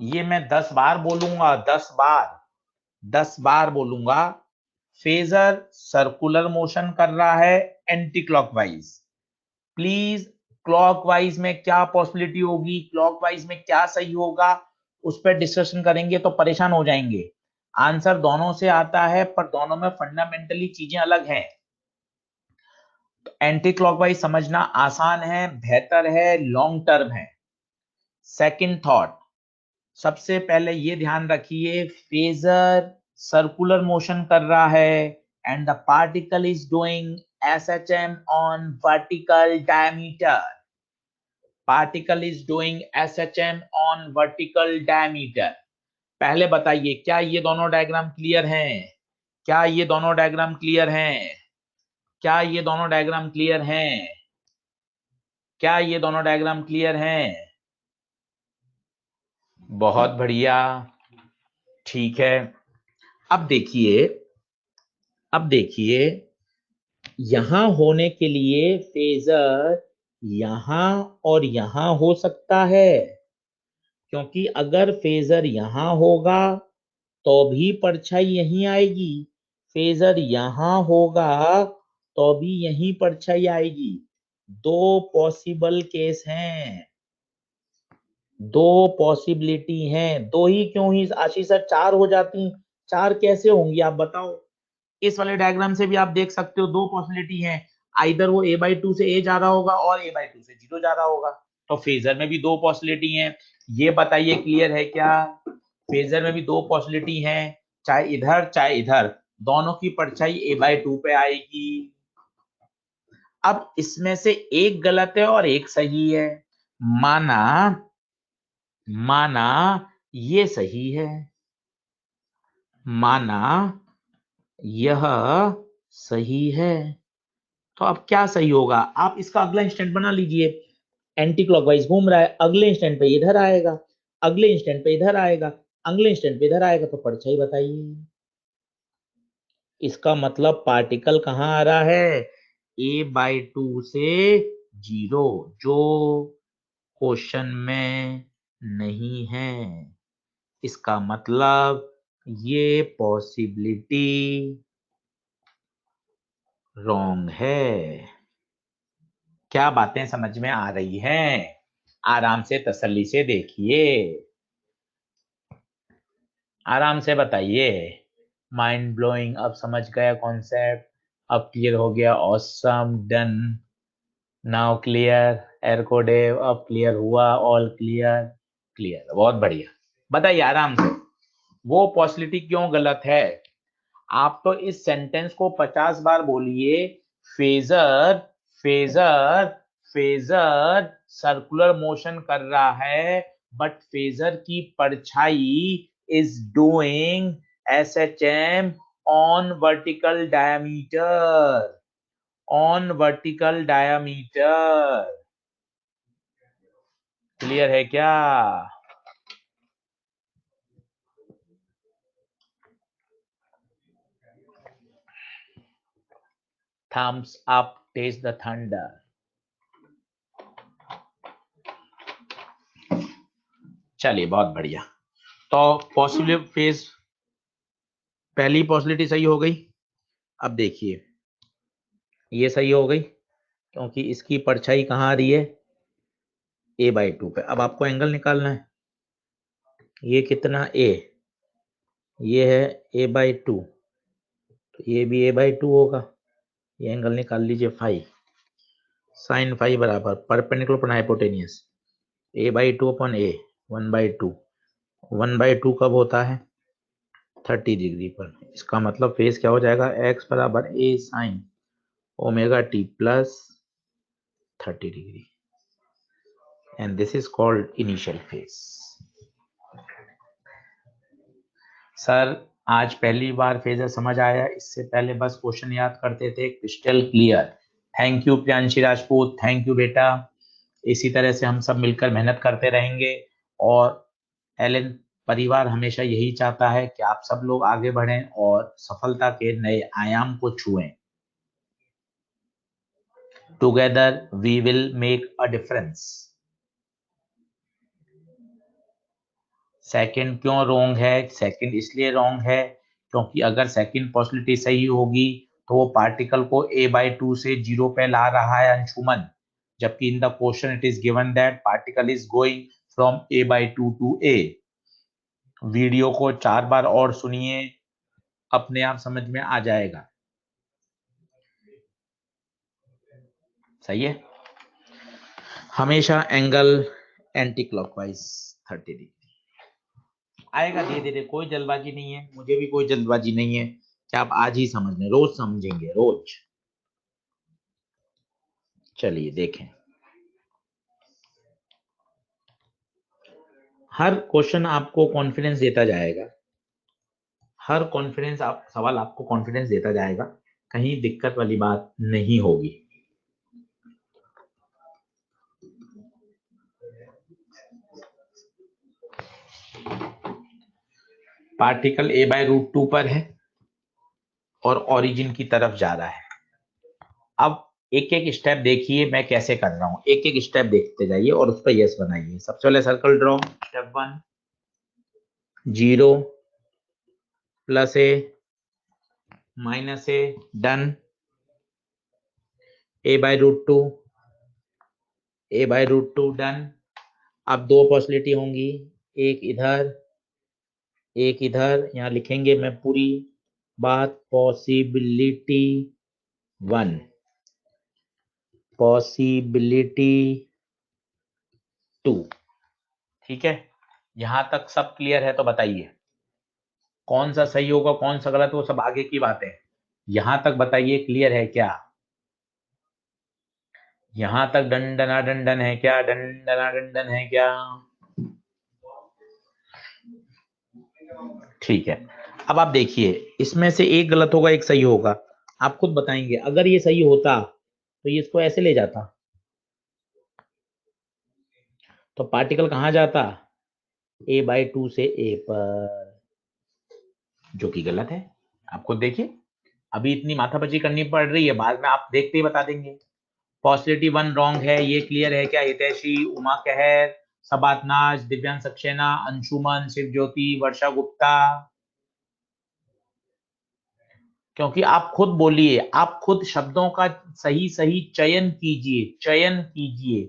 ये मैं 10 बार बोलूंगा, 10 बार बोलूंगा। फेजर सर्कुलर मोशन कर रहा है एंटी क्लॉकवाइज। प्लीज, क्लॉकवाइज में क्या पॉसिबिलिटी होगी, क्लॉकवाइज में क्या सही होगा, उस पर डिस्कशन करेंगे तो परेशान हो जाएंगे। आंसर दोनों से आता है, पर दोनों में फंडामेंटली चीजें अलग हैं। तो एंटी क्लॉकवाइज समझना आसान है, बेहतर है, लॉन्ग टर्म है। सेकंड थॉट, सबसे पहले ये ध्यान रखिए, फेजर सर्कुलर मोशन कर रहा है and the particle is doing SHM on vertical diameter. Particle is doing SHM on vertical diameter. पहले बताइए, क्या ये दोनों डायग्राम क्लियर हैं? क्या ये दोनों डायग्राम क्लियर हैं? क्या ये दोनों डायग्राम क्लियर हैं? क्या ये दोनों डायग्राम क्लियर हैं? बहुत बढ़िया, ठीक है। अब देखिए, अब देखिए, यहां होने के लिए फेजर यहां और यहां हो सकता है, क्योंकि अगर फेजर यहां होगा तो भी परछाई यहीं आएगी, फेजर यहां होगा तो भी यहीं परछाई आएगी। दो पॉसिबल केस हैं, दो पॉसिबिलिटी हैं। दो ही क्यों, ही आशीष सर चार हो जाती, चार कैसे होंगी आप बताओ? इस वाले डायग्राम से भी आप देख सकते हो, दो पॉसिबिलिटी है, आइदर वो a/2 से a जा रहा होगा और a/2 से 0 जा रहा होगा। तो फेजर में भी दो पॉसिबिलिटी है, ये बताइए क्लियर है क्या? फेजर में भी दो पॉसिबिलिटी है, चाहे इधर चाहे इधर, दोनों की परछाई a/2 पे आएगी। अब इसमें से एक गलत है और एक सही है। माना, माना ये सही है, माना यह सही है, तो अब क्या सही होगा? आप इसका अगला इंस्टेंट बना लीजिए, एंटी क्लॉकवाइज घूम रहा है, अगले इंस्टेंट पे इधर आएगा, अगले इंस्टेंट पे इधर आएगा, अगले इंस्टेंट पे इधर आएगा, तो परछाई बताइए। इसका मतलब पार्टिकल कहाँ आ रहा है? a/2 से 0, जो क्वेश्चन में नहीं है। इसका मतलब ये पॉसिबिलिटी रॉन्ग है। क्या बातें समझ में आ रही हैं? आराम से तसल्ली से देखिए, आराम से बताइए। माइंड ब्लोइंग, अब समझ गया कॉन्सेप्ट, अब क्लियर हो गया, ऑसम, डन, नाउ क्लियर, एरकोडेव, अब क्लियर हुआ, ऑल क्लियर, क्लियर, बहुत बढ़िया। बताइए आराम से, वो पॉसिबिलिटी क्यों गलत है? आप तो इस सेंटेंस को 50 बार बोलिए, phasor, phasor, phasor circular motion कर रहा है, बट फेजर की परछाई is doing SHM on vertical diameter, on vertical diameter. Clear है क्या? Thumbs up, test the thunder. चलिए बहुत बढ़िया। तो पॉसिबल फेज, पहली पॉसिबिलिटी सही हो गई। अब देखिए, ये सही हो गई क्योंकि इसकी परछाई कहाँ आ रही है? a/2 पे। अब आपको एंगल निकालना है, ये कितना a, ये है a/2, तो ये भी a/2 होगा। ये एंगल निकाल लीजिए फाई, साइन फाई बराबर perpendicular upon hypotenuse, a/2 upon a, 1/2। 1/2 कब होता है? 30 डिग्री पर। इसका मतलब फेज क्या हो जाएगा? x बराबर a sine omega t plus 30 degree, and this is called initial phase. Sir आज पहली बार फेजर समझ आया, इससे पहले बस क्वेश्चन याद करते थे, crystal clear. Thank you Priyanshi Rajput, thank you बेटा। इसी तरह से हम सब मिलकर मेहनत करते रहेंगे, और एलन परिवार हमेशा यही चाहता है कि आप सब लोग आगे बढ़ें और सफलता के नए आयाम को छुएं। Together we will make a difference. Second क्यों रॉन्ग है? सेकंड इसलिए रॉन्ग है क्योंकि अगर सेकंड पॉसिबिलिटी सही होगी तो वो पार्टिकल को a/2 से 0 पे ला रहा है अंशुमन, जबकि in the question it is given that particle is going from a/2 to a। Video को 4 बार और सुनिए, अपने आप समझ में आ जाएगा। सही है। हमेशा एंगल एंटी क्लॉकवाइज 30 डिग्री आएगा धीरे धीरे, कोई जल्दबाजी नहीं है, मुझे भी कोई जल्दबाजी नहीं है कि आप आज ही समझ लें, रोज समझेंगे रोज। चलिए देखें, हर क्वेश्चन आपको कॉन्फिडेंस देता जाएगा, हर कॉन्फिडेंस आप सवाल आपको कॉन्फिडेंस देता जाएगा, कहीं दिक्कत वाली बात नहीं होगी। पार्टिकल a/√2 पर है और ओरिजिन की तरफ जा रहा है। अब एक एक स्टेप देखिए मैं कैसे कर रहा हूं, एक एक स्टेप देखते जाइए और उस पर यस बनाइए। सबसे पहले circle draw, step 1 0 +a -a done, a/√2 done. अब दो पॉसिबिलिटी होंगी, एक इधर एक इधर, यहां लिखेंगे मैं पूरी बात, पॉसिबिलिटी 1, पॉसिबिलिटी 2। ठीक है, यहां तक सब क्लियर है तो बताइए कौन सा सही होगा कौन सा गलत, वो सब आगे की बात है। यहां तक बताइए क्लियर है क्या? यहां तक डंडना डंडन है क्या? डंडना डंडन है क्या? ठीक है, अब आप देखिए इसमें से एक गलत होगा एक सही होगा, आप खुद बताएंगे। अगर ये सही होता तो ये इसको ऐसे ले जाता, तो पार्टिकल कहां जाता? a/2 से a पर, जो कि गलत है। आप खुद देखिए, अभी इतनी माथापच्ची करनी पड़ रही है, बाद में आप देखते ही बता देंगे। पॉसिबिलिटी 1 रॉन्ग है, ये क्लियर है क्या? हितैषी, उमा कहर, सबात नाज, दिव्यांश सक्सेना, अंशुमन, शिव ज्योति, वर्षा गुप्ता। क्योंकि आप खुद बोलिए, आप खुद शब्दों का सही सही चयन कीजिए, चयन कीजिए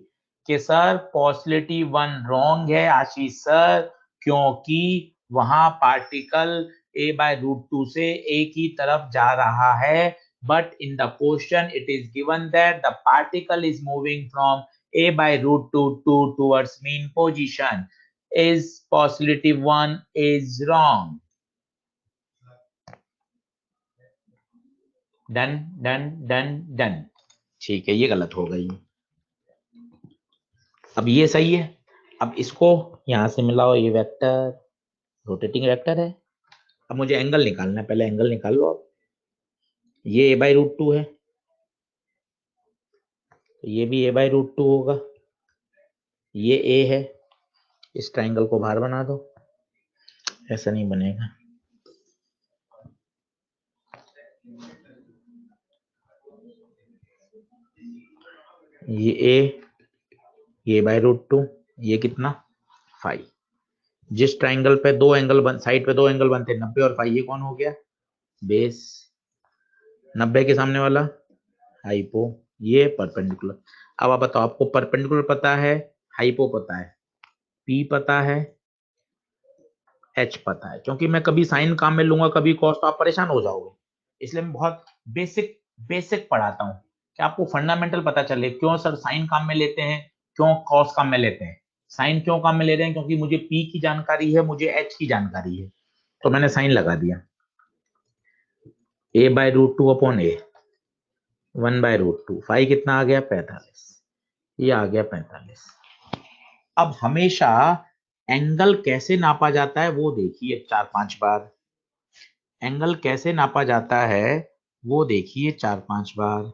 कि सर पॉसिबिलिटी 1 रॉन्ग है आशीष सर, क्योंकि वहां पार्टिकल a/√2 से a की तरफ जा रहा है, but in the question it is given that the particle is moving from a/√2 towards mean position. Is possibility 1 is wrong? Done done done done. ठीक है, ये गलत हो गई। अब ये सही है, अब इसको यहां से मिलाओ, ये वेक्टर रोटेटिंग वेक्टर है। अब मुझे एंगल निकालना है, पहले एंगल निकाल लो। अब ये a/√2 है, तो ये भी a/√2 होगा, ये a है, इस ट्राइंगल को बाहर बना दो, ऐसा नहीं बनेगा। ये a, ये a/√2, ये कितना 5। जिस ट्राइंगल पे दो एंगल बन, साइड पे दो एंगल बनते 90 और 5, ये कौन हो गया? बेस। 90 के सामने वाला हाइपो, ये परपेंडिकुलर। अब आप बताओ, आपको परपेंडिकुलर पता है, हाइपो पता है, पी पता है, एच पता है। क्योंकि मैं कभी साइन काम में लूंगा कभी कॉस, तो आप परेशान हो जाओगे, इसलिए मैं बहुत बेसिक बेसिक पढ़ाता हूँ कि आपको फंडामेंटल पता चले। क्यों सर साइन काम में लेते हैं, क्यों कॉस काम में लेते हैं? साइन क्यों काम में ले रहे हैं? क्योंकि मुझे पी की जानकारी है, मुझे एच की जानकारी है, तो मैंने साइन लगा दिया। a/√2 अपॉन a, 1/√2, 5 कितना आ गया? 45, ये आ गया 45। अब हमेशा एंगल कैसे नापा जाता है वो देखिए 4-5 बार, एंगल कैसे नापा जाता है वो देखिए 4-5 बार।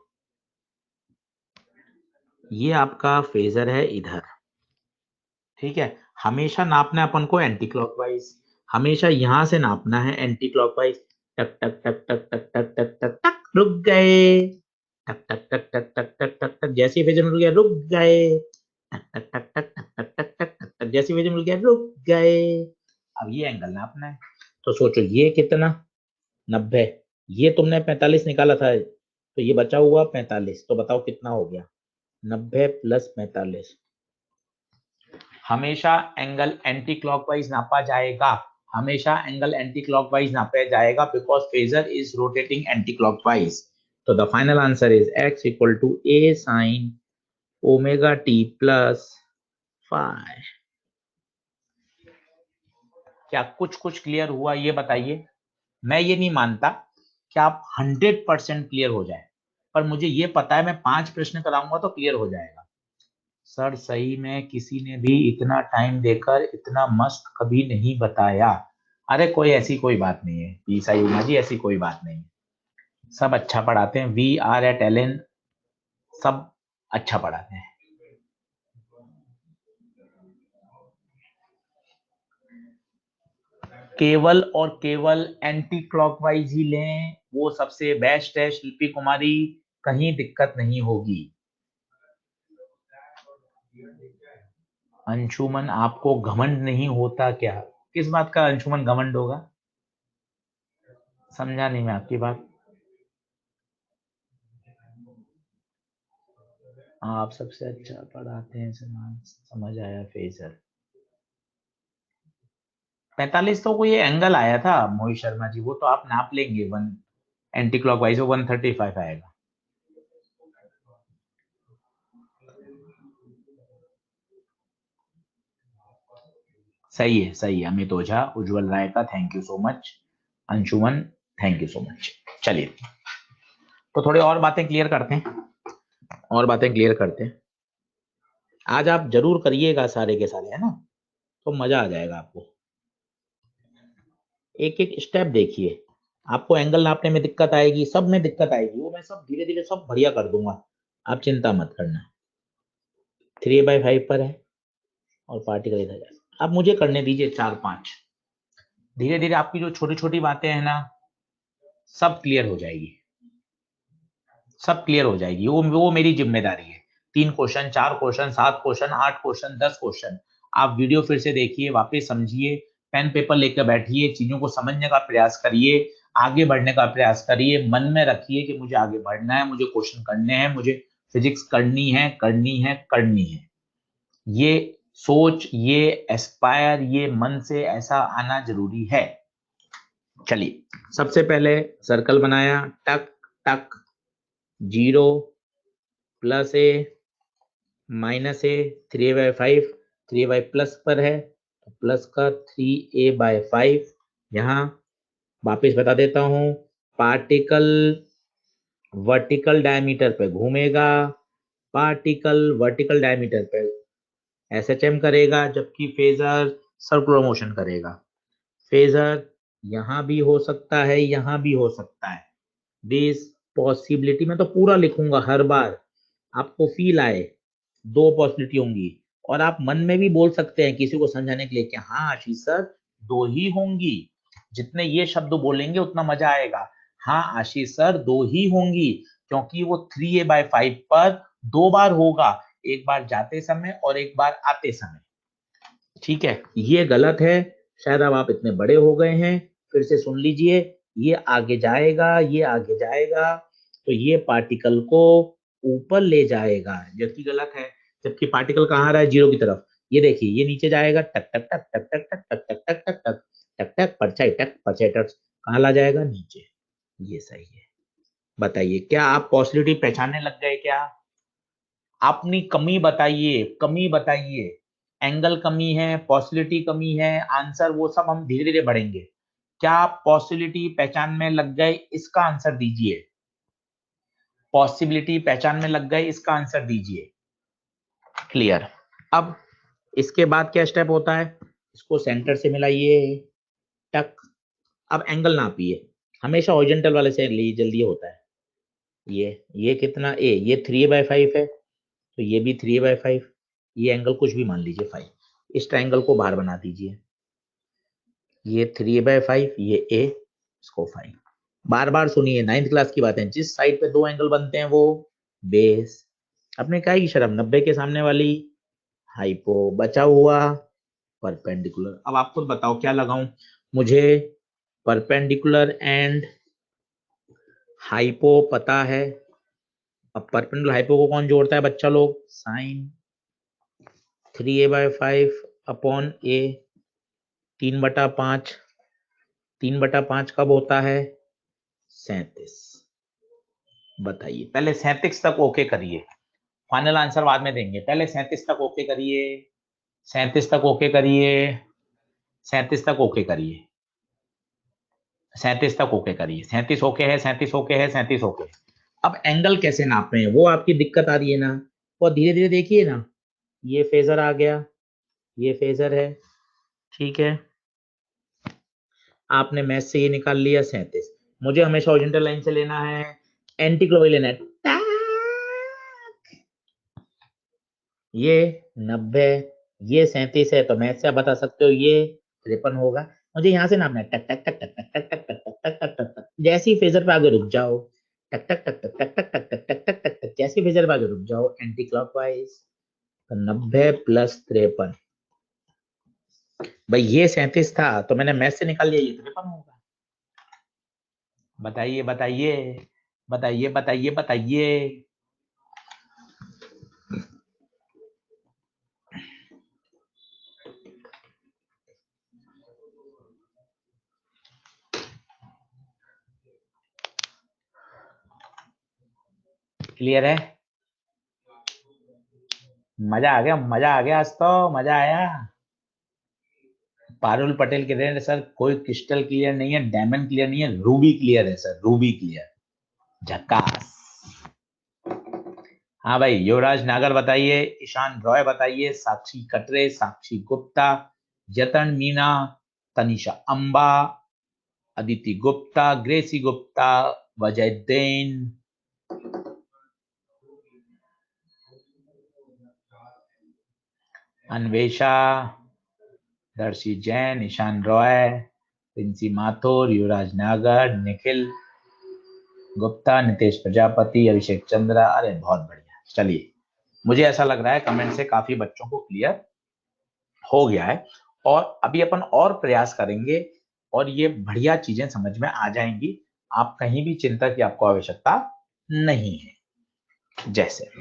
ये आपका फेजर है इधर, ठीक है। हमेशा नापना है अपन को एंटी क्लॉकवाइज, हमेशा यहां से नापना है एंटी क्लॉकवाइज। टक टक टक टक टक टक टक टक टक, रुक गए। टक टक टक टक टक टक टक टक, जैसे फेजर मिल गया रुक गए। टक टक टक टक टक टक टक टक टक टक, जैसे फेजर मिल गया रुक गए। अब ये एंगल नापना है, तो सोचो ये कितना 90, ये तुमने 45 निकाला था, तो ये बचा हुआ 45, तो बताओ कितना हो गया? 90 + 45। हमेशा एंगल एंटी क्लॉकवाइज नापा जाएगा, हमेशा एंगल एंटी क्लॉकवाइज नापा जाएगा, because phasor is rotating anti clockwise. तो the final answer is x equal to a sine omega t plus phi. क्या कुछ कुछ क्लियर हुआ ये बताइए। मैं ये नहीं मानता कि आप 100% क्लियर हो जाए, पर मुझे ये पता है मैं 5 प्रश्न कराऊंगा तो क्लियर हो जाएगा। सर सही में किसी ने भी इतना टाइम देकर इतना मस्त कभी नहीं बताया। अरे कोई ऐसी कोई बात नहीं है ईसाई उमा जी, ऐसी कोई बात नहीं है। सब अच्छा पढ़ाते हैं, वी आर एट एलन, सब अच्छा पढ़ाते हैं। केवल और केवल एंटी क्लॉकवाइज ही लें, वो सबसे बेस्ट है शिल्पी कुमारी, कहीं दिक्कत नहीं होगी। अंशुमन आपको घमंड नहीं होता क्या? किस बात का अंशुमन घमंड होगा? समझा नहीं मैं आपकी बात। आप सबसे अच्छा पढ़ाते हैं, समझ आया फेजर। 45 तो कोई एंगल आया था मोहित शर्मा जी, वो तो आप नाप लेंगे, वन एंटी क्लॉकवाइज 135 आएगा। सही है अमित ओझा, उज्जवल राय का thank you so much, Anshuman thank you so much. चलिए तो थोड़ी और बातें क्लियर करते हैं, और बातें क्लियर करते हैं। आज आप जरूर करिएगा सारे के सारे, है ना, तो मजा आ जाएगा आपको। एक एक स्टेप देखिए, आपको एंगल नापने में दिक्कत आएगी, सब में दिक्कत आएगी, वो मैं सब धीरे धीरे सब बढ़िया कर दूंगा, आप चिंता मत करना। 3/5 पर है और पार्टिकल इधर है। अब मुझे करने दीजिए 4-5, धीरे धीरे आपकी जो छोटी छोटी बातें हैं ना सब क्लियर हो जाएगी, सब क्लियर हो जाएगी। वो मेरी जिम्मेदारी है। 3 question, 4 question, 7 question, 8 question, 10 question, आप वीडियो फिर से देखिए, वापस समझिए, पेन पेपर लेकर बैठिए, चीजों को समझने का प्रयास करिए, आगे बढ़ने का प्रयास करिए, मन में रखिए कि मुझे आगे बढ़ना है, मुझे क्वेश्चन करने हैं, मुझे फिजिक्स करनी है करनी है करनी है। ये सोच, ये एस्पायर, ये मन से ऐसा आना जरूरी है। चलिए सबसे पहले सर्कल बनाया, टक टक, 0 प्लस ए माइनस ए, 3/5, 3 प्लस पर है तो प्लस का 3a/5। यहाँ वापिस बता देता हूं, पार्टिकल वर्टिकल डायमीटर पे घूमेगा, पार्टिकल वर्टिकल डायमीटर पे एसएचएम करेगा, जबकि फेजर सर्कुलर मोशन करेगा। फेजर यहां भी हो सकता है, यहां भी हो सकता है। दिस पॉसिबिलिटी मैं तो पूरा लिखूंगा हर बार, आपको फील आए। 2 पॉसिबिलिटी होंगी, और आप मन में भी बोल सकते हैं किसी को समझाने के लिए कि हाँ आशीष सर 2 ही होंगी। जितने ये शब्द बोलेंगे उतना मजा आएगा। हाँ आशीष सर 2 ही होंगी, क्योंकि वो 3a/5 पर 2 बार होगा, एक बार जाते समय और एक बार आते समय। ठीक है, ये गलत है, शायद अब आप इतने बड़े हो गए हैं, फिर से सुन लीजिए, ये आगे जाएगा, ये आगे जाएगा तो ये पार्टिकल को ऊपर ले जाएगा, जबकि गलत है। जबकि पार्टिकल कहाँ आ रहा है, 0 की तरफ। ये देखिए ये नीचे जाएगा, टक टक टक टक टक टक टक टक टक टक टक टक टक, परछाई टक परछाई टक, कहाँ ला जाएगा, नीचे। ये सही है। बताइए क्या आप पॉसिबिलिटी पहचानने लग गए क्या? अपनी कमी बताइए, कमी बताइए, एंगल कमी है, पॉसिबिलिटी कमी है, आंसर वो सब हम धीरे धीरे बढ़ेंगे। क्या आप पॉसिबिलिटी पहचान में लग गए, इसका आंसर दीजिए। पॉसिबिलिटी पहचान में लग गए, इसका आंसर दीजिए। क्लियर। अब इसके बाद क्या स्टेप होता है, इसको सेंटर से मिलाइए, टक। अब एंगल नापिए, हमेशा हॉरिजॉन्टल वाले से जल्दी होता है। ये कितना ए, ये 3/5 है तो ये भी 3/5, ये एंगल कुछ भी मान लीजिए 5, इस ट्रायंगल को बाहर बना दीजिए। ये 3/5, ये ए, इसको 5। बार बार सुनिए, 9th क्लास की बात है, जिस साइड पे 2 एंगल बनते हैं वो बेस। अपने क्या ही शर्म, 90 के सामने वाली हाइपो, बचा हुआ परपेंडिकुलर। अब आप खुद बताओ क्या लगाऊं, मुझे परपेंडिकुलर एंड हाइपो पता है। अब परपेंडिकुलर हाइपो को कौन जोड़ता है बच्चा लोग, साइन 3a/5 अपॉन ए, 3/5, 3/5 कब होता है, 37। बताइए, पहले 37 तक ओके करिए, फाइनल आंसर बाद में देंगे, पहले 37 तक ओके करिए, 37 तक ओके करिए, 37 तक ओके करिए, 37 तक ओके करिए, 37 ओके है, 37 ओके है, 37 ओके। अब एंगल कैसे नापे हैं वो आपकी दिक्कत आ रही है ना, वो धीरे धीरे देखिए ना, ये फेजर आ गया, ये फेजर है, ठीक है, आपने मैथ से ये निकाल लिया 37, मुझे हमेशा हॉरिजॉन्टल लाइन से लेना है, एंटी क्लॉकवाइज लेना है, ये 90, ये 37 है, तो मैथ से आप बता सकते हो ये 53 होगा, मुझे यहाँ से नापना है, टक टक टक टक टक टक टक टक टक टक टक टक, जैसे ही फेजर पे आगे रुक जाओ, टक टक टक टक टक टक टक टक टक टक टक, जैसे फेजर पे आगे रुक जाओ एंटी क्लॉकवाइज, तो 90 प्लस 53, भाई ये 37 था तो मैंने मैथ से निकाल लिया, ये 53 होगा। बताइए बताइए बताइए बताइए बताइए। क्लियर है? मजा आ गया, मजा आ गया, आज तो मजा आया। पारुल पटेल कह रहे हैं सर कोई क्रिस्टल क्लियर नहीं है, डायमंड क्लियर नहीं है, रूबी क्लियर है सर, रूबी क्लियर, झकास। हाँ भाई, युवराज नागर बताइए, ईशान रॉय बताइए, साक्षी कटरे, साक्षी गुप्ता, यतन मीना, तनिषा अंबा, अदिति गुप्ता, ग्रेसी गुप्ता, वजय देन, अन्वेषा, दर्शी जैन, ईशान रॉय, प्रिंसी माथुर, युवराज नागर, निखिल गुप्ता, नितेश प्रजापति, अभिषेक चंद्रा। अरे बहुत बढ़िया, चलिए, मुझे ऐसा लग रहा है कमेंट से काफी बच्चों को क्लियर हो गया है, और अभी अपन और प्रयास करेंगे और ये बढ़िया चीजें समझ में आ जाएंगी, आप कहीं भी चिंता की आपको आवश्यकता नहीं है। जैसे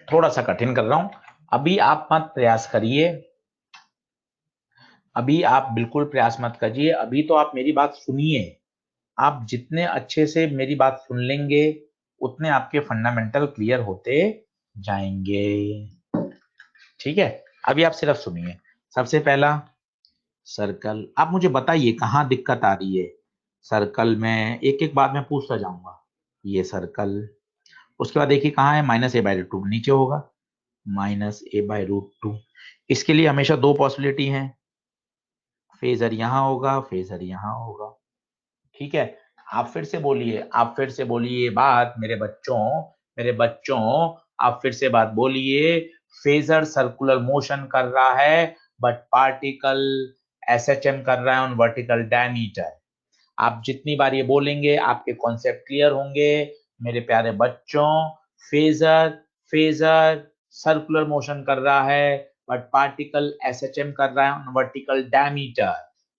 थोड़ा सा कठिन कर रहा हूं, अभी आप मत प्रयास करिए, अभी आप बिल्कुल प्रयास मत करिए, अभी तो आप मेरी बात सुनिए, आप जितने अच्छे से मेरी बात सुन लेंगे उतने आपके फंडामेंटल क्लियर होते जाएंगे, ठीक है। अभी आप सिर्फ सुनिए, सबसे पहला सर्कल, आप मुझे बताइए कहाँ दिक्कत आ रही है, सर्कल में एक एक बात मैं पूछता जाऊंगा, ये सर्कल, उसके बाद देखिए कहाँ है, -a/√2 नीचे होगा, -a/√2, इसके लिए हमेशा दो पॉसिबिलिटी हैं, फेजर यहाँ होगा, फेजर यहाँ होगा, ठीक है। आप फिर से बोलिए, आप फिर से बोलिए बात, मेरे बच्चों, मेरे बच्चों, आप फिर से बात बोलिए, फेजर सर्कुलर मोशन कर रहा है बट पार्टिकल एसएचएम कर रहा है ऑन वर्टिकल डायमीटर। आप जितनी बार ये बोलेंगे आपके कॉन्सेप्ट क्लियर होंगे मेरे प्यारे बच्चों, फेजर, फेजर सर्कुलर मोशन कर रहा है बट पार्टिकल एसएचएम कर रहा है ऑन वर्टिकल डायमीटर,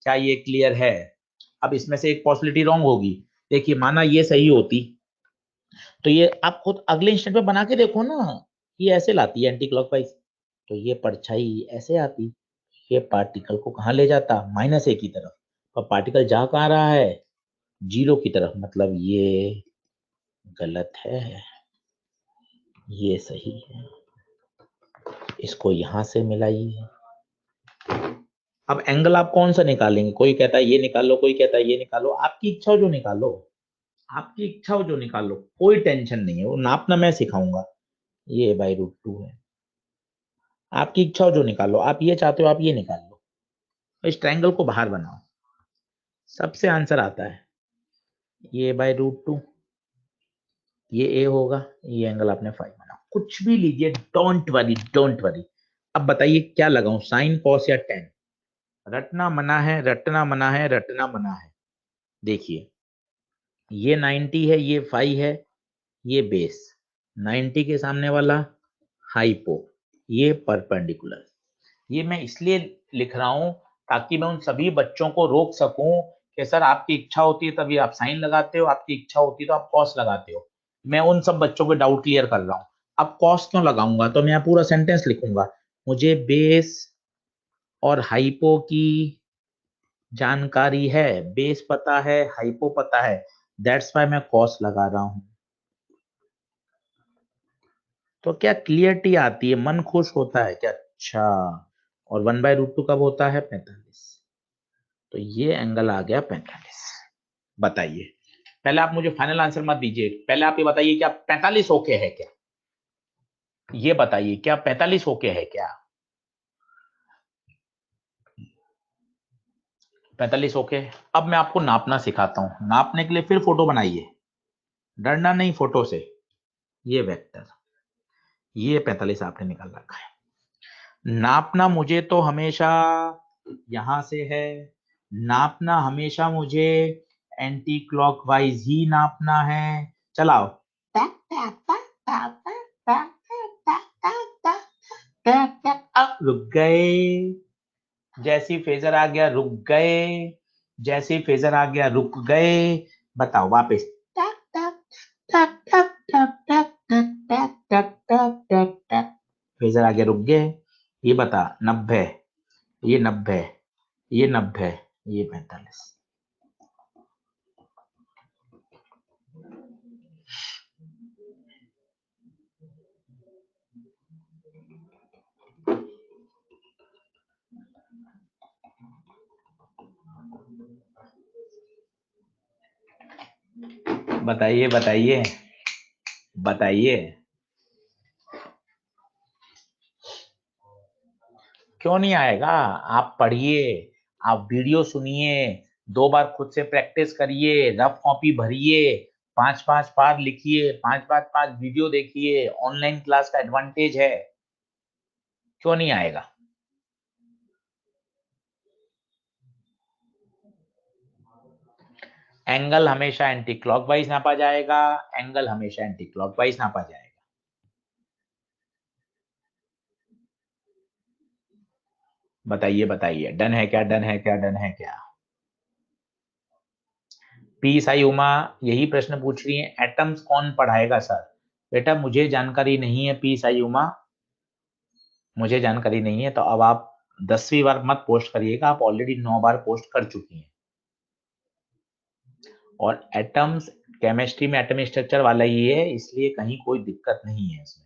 क्या ये क्लियर है? अब इसमें से एक पॉसिबिलिटी रॉन्ग होगी, देखिए माना ये सही होती तो ये आप खुद अगले इंस्टेंट पे बना के देखो ना, ये ऐसे लाती है एंटी क्लॉकवाइज, तो ये परछाई ऐसे आती, ये पार्टिकल को कहाँ ले जाता, -a की तरफ, और पार्टिकल जा कहाँ रहा है, 0 की तरफ, मतलब ये गलत है, ये सही है, इसको यहां से मिलाइए। अब एंगल आप कौन सा निकालेंगे, कोई कहता है ये निकालो, कोई कहता है ये निकालो, आपकी इच्छा हो जो निकालो, आपकी इच्छा हो जो निकालो, कोई टेंशन नहीं है, वो नापना मैं सिखाऊंगा, ये √2 है, आपकी इच्छा हो जो निकालो, आप ये चाहते हो आप ये निकाल लो, इस ट्रायंगल को बाहर बनाओ, सबसे आंसर आता है, ये √2, ये ए होगा, ये एंगल आपने 5 बनाओ, कुछ भी लीजिए, डोंट वरी, डोंट वरी। अब बताइए क्या लगाऊं, साइन, कॉस या टेन? रटना मना है, रटना मना है, रटना मना है। देखिए ये 90 है, ये 5 है, ये बेस, 90 के सामने वाला हाइपो, ये परपेंडिकुलर, ये मैं इसलिए लिख रहा हूं ताकि मैं उन सभी बच्चों को रोक सकूं कि सर आपकी इच्छा होती है तभी आप साइन लगाते हो, आपकी इच्छा होती है तो आप कॉस लगाते हो। मैं उन सब बच्चों के डाउट क्लियर कर रहा हूँ। अब कॉस क्यों लगाऊंगा, तो मैं यहाँ पूरा सेंटेंस लिखूंगा, मुझे बेस और हाइपो की जानकारी है, बेस पता है, हाइपो पता है, दैट्स वाई मैं कॉस लगा रहा हूं। तो क्या क्लियरिटी आती है, मन खुश होता है क्या, अच्छा। और 1/√2 कब होता है, 45। तो ये एंगल आ गया 45। बताइए, पहले आप मुझे फाइनल आंसर मत दीजिए, पहले आप ये बताइए क्या 45 ओके है क्या, ये बताइए क्या 45 ओके है क्या, 45 ओके। अब मैं आपको नापना सिखाता हूं, नापने के लिए फिर फोटो बनाइए, डरना नहीं फोटो से। ये वेक्टर, ये 45 आपने निकाल रखा है। नापना मुझे तो हमेशा यहां से है, नापना हमेशा मुझे एंटी क्लॉकवाइज ही नापना है। चलाओ, रुक गए, जैसी फेजर आ गया रुक गए, जैसी फेजर आ गया रुक गए। बताओ वापस, फेजर आ गया रुक गए। ये बता 90, ये 90, ये 90, ये 45। बताइए बताइए बताइए, क्यों नहीं आएगा। आप पढ़िए, आप वीडियो सुनिए, 2 बार खुद से प्रैक्टिस करिए, रफ कॉपी भरिए, 5-5 बार लिखिए, 5-5 वीडियो देखिए, ऑनलाइन क्लास का एडवांटेज है। क्यों नहीं आएगा। एंगल हमेशा एंटी क्लॉकवाइज नापा जाएगा, एंगल हमेशा एंटी क्लॉकवाइज नापा जाएगा। बताइए बताइए, डन है क्या, डन है क्या, डन है क्या। पी साई उमा यही प्रश्न पूछ रही है, एटम्स कौन पढ़ाएगा सर। बेटा मुझे जानकारी नहीं है पी साई उमा, मुझे जानकारी नहीं है। तो अब आप 10वीं बार मत पोस्ट करिएगा, आप ऑलरेडी 9 बार पोस्ट कर चुकी हैं। और एटम्स केमिस्ट्री में एटम स्ट्रक्चर वाला ही है, इसलिए कहीं कोई दिक्कत नहीं है इसमें,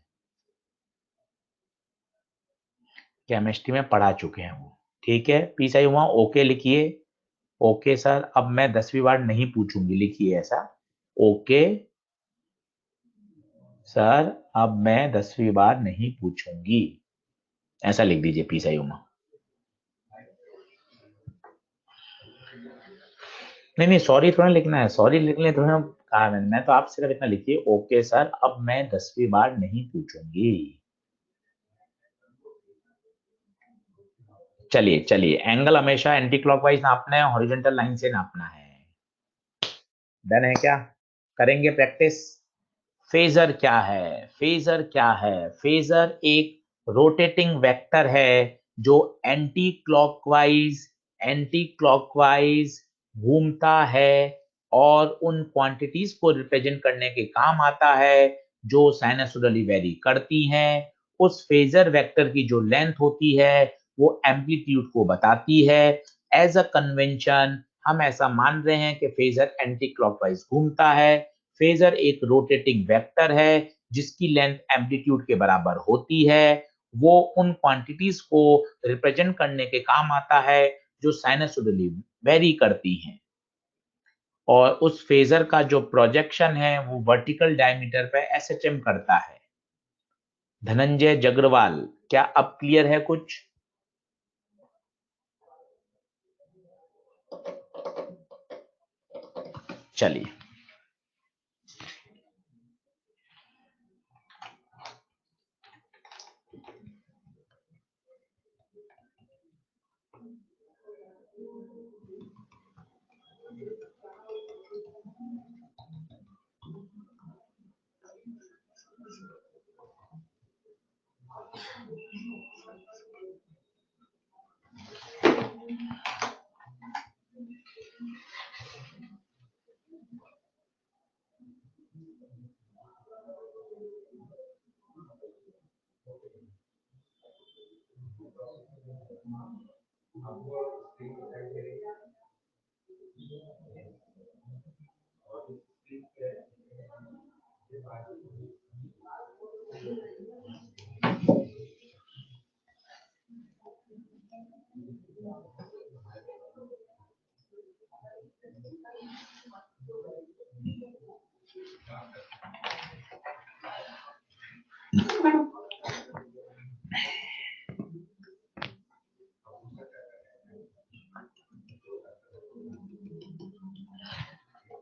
केमिस्ट्री में पढ़ा चुके हैं वो। ठीक है पी साई उमा, ओके लिखिए। ओके सर, अब मैं 10वीं बार नहीं पूछूंगी, लिखिए ऐसा। ओके सर, अब मैं 10वीं बार नहीं पूछूंगी, ऐसा लिख दीजिए पी साई उमा। नहीं नहीं, सॉरी थोड़ा लिखना है, सॉरी लिखने थोड़ा कहा मैंने, मैं तो आपसे सिर्फ इतना लिखिए, ओके सर अब मैं 10वीं बार नहीं पूछूंगी। चलिए चलिए, एंगल हमेशा एंटी क्लॉकवाइज नापना है, हॉरिजॉन्टल लाइन से नापना है। डन है क्या, करेंगे प्रैक्टिस। फेजर क्या है, फेजर क्या है, फेजर एक रोटेटिंग वेक्टर है जो एंटी क्लॉकवाइज घूमता है और उन क्वांटिटीज को रिप्रेजेंट करने के काम आता है जो साइनसोइडली वेरी करती हैं। उस फेजर वेक्टर की जो लेंथ होती है वो एम्पलीट्यूड को बताती है। एज अ कन्वेंशन हम ऐसा मान रहे हैं कि फेजर एंटी क्लॉकवाइज घूमता है। फेजर एक रोटेटिंग वेक्टर है जिसकी लेंथ एम्पलीट्यूड के बराबर होती है। वो उन क्वांटिटीज को रिप्रेजेंट करने के काम आता है जो साइनसोइडली वेरी करती हैं। और उस फेजर का जो प्रोजेक्शन है वो वर्टिकल डायमीटर पे एसएचएम करता है। धनंजय जगरवाल, क्या अब क्लियर है कुछ। चलिए,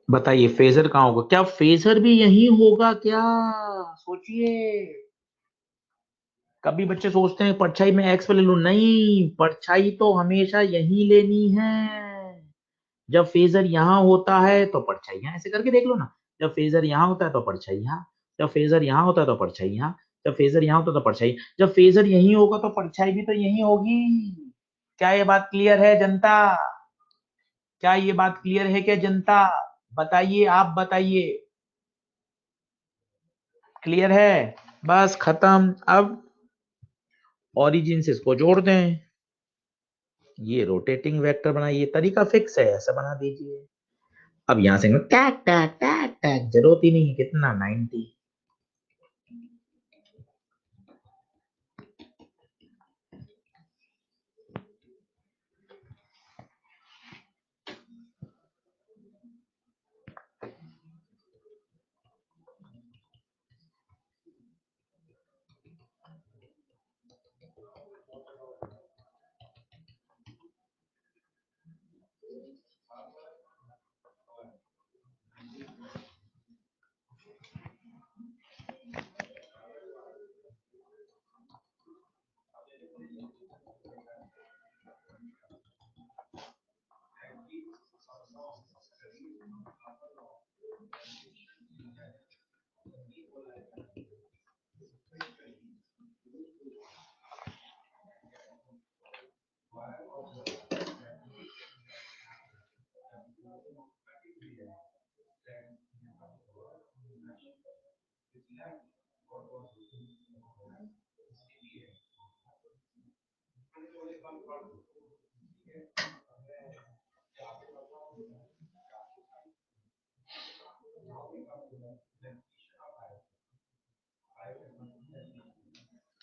बताइए फेजर कहाँ होगा? क्या फेजर भी यही होगा क्या? सोचिए। कभी बच्चे सोचते हैं परछाई में एक्स ले लूं, नहीं, परछाई तो हमेशा यही लेनी है। जब फेजर यहाँ होता है तो परछाई यहाँ, ऐसे करके देख लो ना। जब फेजर यहाँ होता है तो परछाई यहाँ, जब फेजर यहाँ होता है तो परछाई यहाँ, जब फेजर यहाँ होता है तो परछाई, जब फेजर यही होगा तो परछाई भी तो यही होगी। क्या ये बात क्लियर है जनता? क्या ये बात क्लियर है क्या जनता? बताइए, आप बताइए। क्लियर है? बस खत्म। अब ओरिजिन से इसको जोड़ दें, ये रोटेटिंग वेक्टर बनाइए, तरीका फिक्स है, ऐसा बना दीजिए। अब यहां से टैक टैक टैक टैक, जरूरत ही नहीं है। कितना? 90।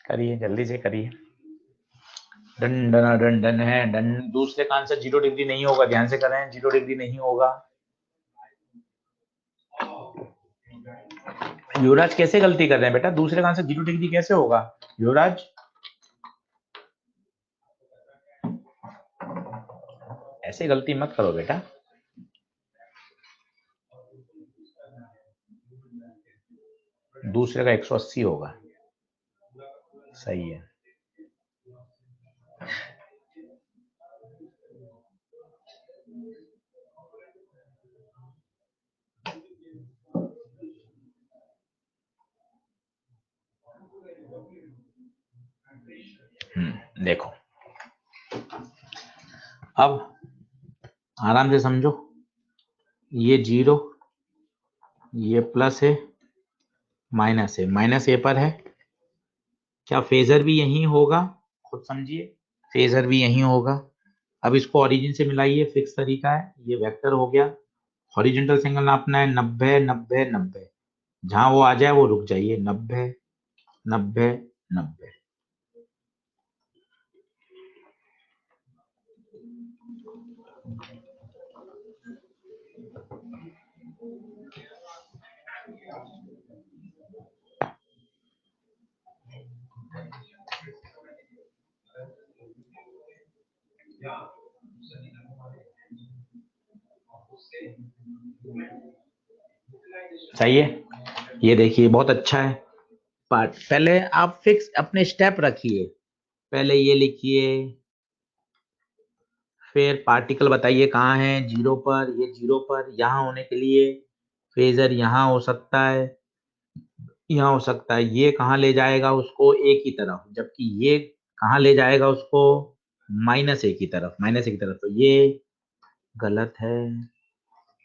करिए, जल्दी से करिए। डन डन डन डन है डन। दूसरे का आंसर 0 डिग्री नहीं होगा, ध्यान से करें, 0 डिग्री नहीं होगा। युवराज कैसे गलती कर रहे हैं बेटा? दूसरे का आंसर 0 डिग्री कैसे होगा युवराज? ऐसे गलती मत करो बेटा। दूसरे का 180 होगा। सही है। देखो, अब आराम से समझो। ये 0, ये प्लस है, माइनस है, माइनस ए पर है। क्या फेजर भी यही होगा? खुद समझिए, फेजर भी यही होगा। अब इसको ओरिजिन से मिलाइए, फिक्स तरीका है, ये वेक्टर हो गया। हॉरिजॉन्टल एंगल नापना है 90 90 90। जहां वो आ जाए वो रुक जाइए, 90 90 90। सही है। ये देखिए बहुत अच्छा है पार्ट। पहले आप फिक्स अपने स्टेप रखिए। पहले ये लिखिए, फिर पार्टिकल बताइए कहाँ है। 0 पर, ये 0 पर। यहाँ होने के लिए फेजर यहाँ हो सकता है, यहाँ हो सकता है। ये कहाँ ले जाएगा उसको? एक ही तरफ। जबकि ये कहाँ ले जाएगा उसको? माइनस ए की तरफ, माइनस ए की तरफ, तो ये गलत है,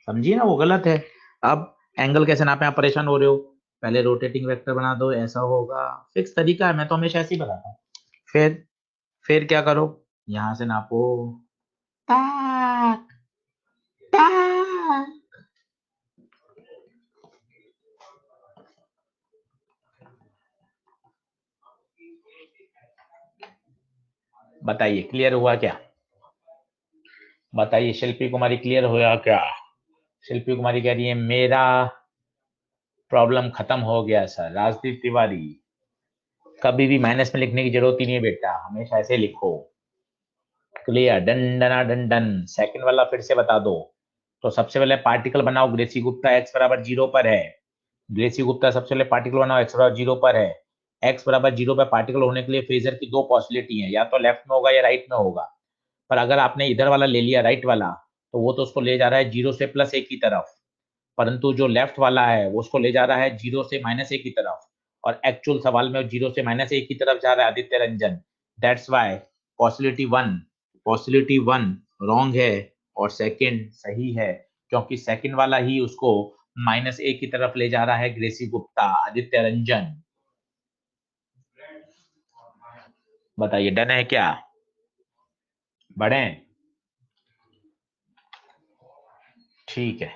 समझिए ना, वो गलत है। अब एंगल कैसे नापे, आप परेशान हो रहे हो, पहले रोटेटिंग वेक्टर बना दो, ऐसा होगा, फिक्स तरीका है, मैं तो हमेशा ऐसे ही बनाता हूँ। फिर क्या करो, यहां से नापो, ताक ताक। बताइए क्लियर हुआ क्या? बताइए शिल्पी कुमारी, क्लियर हुआ क्या? शिल्पी कुमारी कह रही है मेरा प्रॉब्लम खत्म हो गया सर। राजदीप तिवारी, कभी भी माइनस में लिखने की जरूरत ही नहीं है बेटा, हमेशा ऐसे लिखो। क्लियर, डन डना डन डन। सेकंड वाला फिर से बता दो। तो सबसे पहले पार्टिकल बनाओ, ग्रेसी गुप्ता एक्स बराबर 0 पर है। ग्रेसी गुप्ता सबसे पहले पार्टिकल बनाओ, एक्स बराबर 0 पर है। एक्स बराबर 0 पर पार्टिकल होने के लिए फेजर की दो पॉसिबिलिटी है, या तो लेफ्ट में होगा या राइट में होगा। पर अगर आपने इधर वाला ले लिया, राइट वाला, तो वो तो उसको ले जा रहा है 0 से +1 की तरफ, परंतु जो लेफ्ट वाला है वो उसको ले जा रहा है 0 से -1 की तरफ, और एक्चुअल सवाल में 0 से -1 की तरफ जा रहा है Aditya Ranjan. That's why possibility one wrong है और सेकंड सही है, क्योंकि सेकंड वाला ही उसको -1 की तरफ ले जा रहा है ग्रेसी गुप्ता, आदित्य रंजन। बताइए डन है क्या? बढ़े? ठीक है,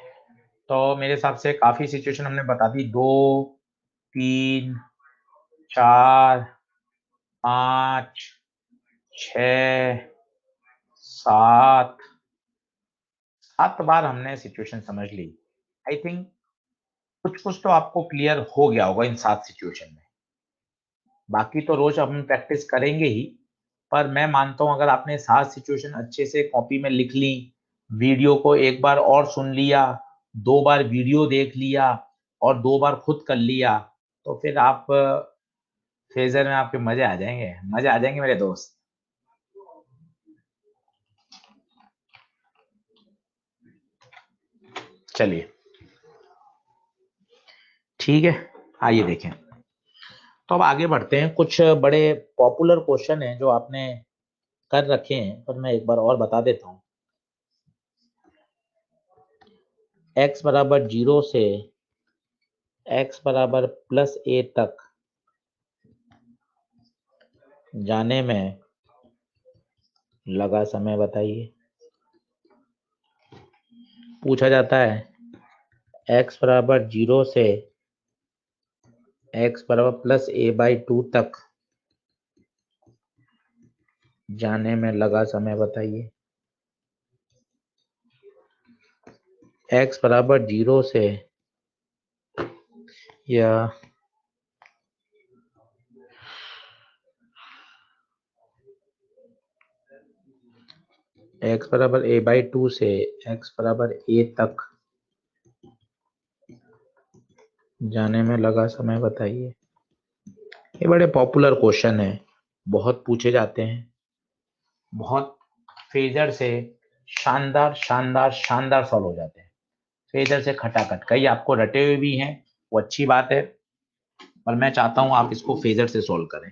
तो मेरे हिसाब से काफी सिचुएशन हमने बता दी, 2, 3, 4, 5, 6, 7, 7 बार हमने सिचुएशन समझ ली। आई थिंक कुछ कुछ तो आपको क्लियर हो गया होगा इन 7 सिचुएशन में। बाकी तो रोज हम प्रैक्टिस करेंगे ही, पर मैं मानता हूं अगर आपने 7 सिचुएशन अच्छे से कॉपी में लिख ली, वीडियो को एक बार और सुन लिया, 2 बार वीडियो देख लिया और 2 बार खुद कर लिया, तो फिर आप फेजर में आपके मजे आ जाएंगे, मजे आ जाएंगे मेरे दोस्त। चलिए ठीक है, आइए देखें। तो अब आगे बढ़ते हैं, कुछ बड़े पॉपुलर क्वेश्चन हैं जो आपने कर रखे हैं, पर मैं एक बार और बता देता हूँ। x बराबर 0 से x बराबर +a तक जाने में लगा समय बताइए। पूछा जाता है x बराबर 0 से x बराबर +a/2 तक जाने में लगा समय बताइए। x बराबर 0 से या x बराबर a/2 से x बराबर a तक जाने में लगा समय बताइए। ये बड़े पॉपुलर क्वेश्चन है, बहुत पूछे जाते हैं, बहुत फेजर से शानदार शानदार शानदार सॉल्व हो जाते हैं, फेजर से खटाखट। कई आपको रटे हुए भी हैं, वो अच्छी बात है, पर मैं चाहता हूं आप इसको फेजर से सॉल्व करें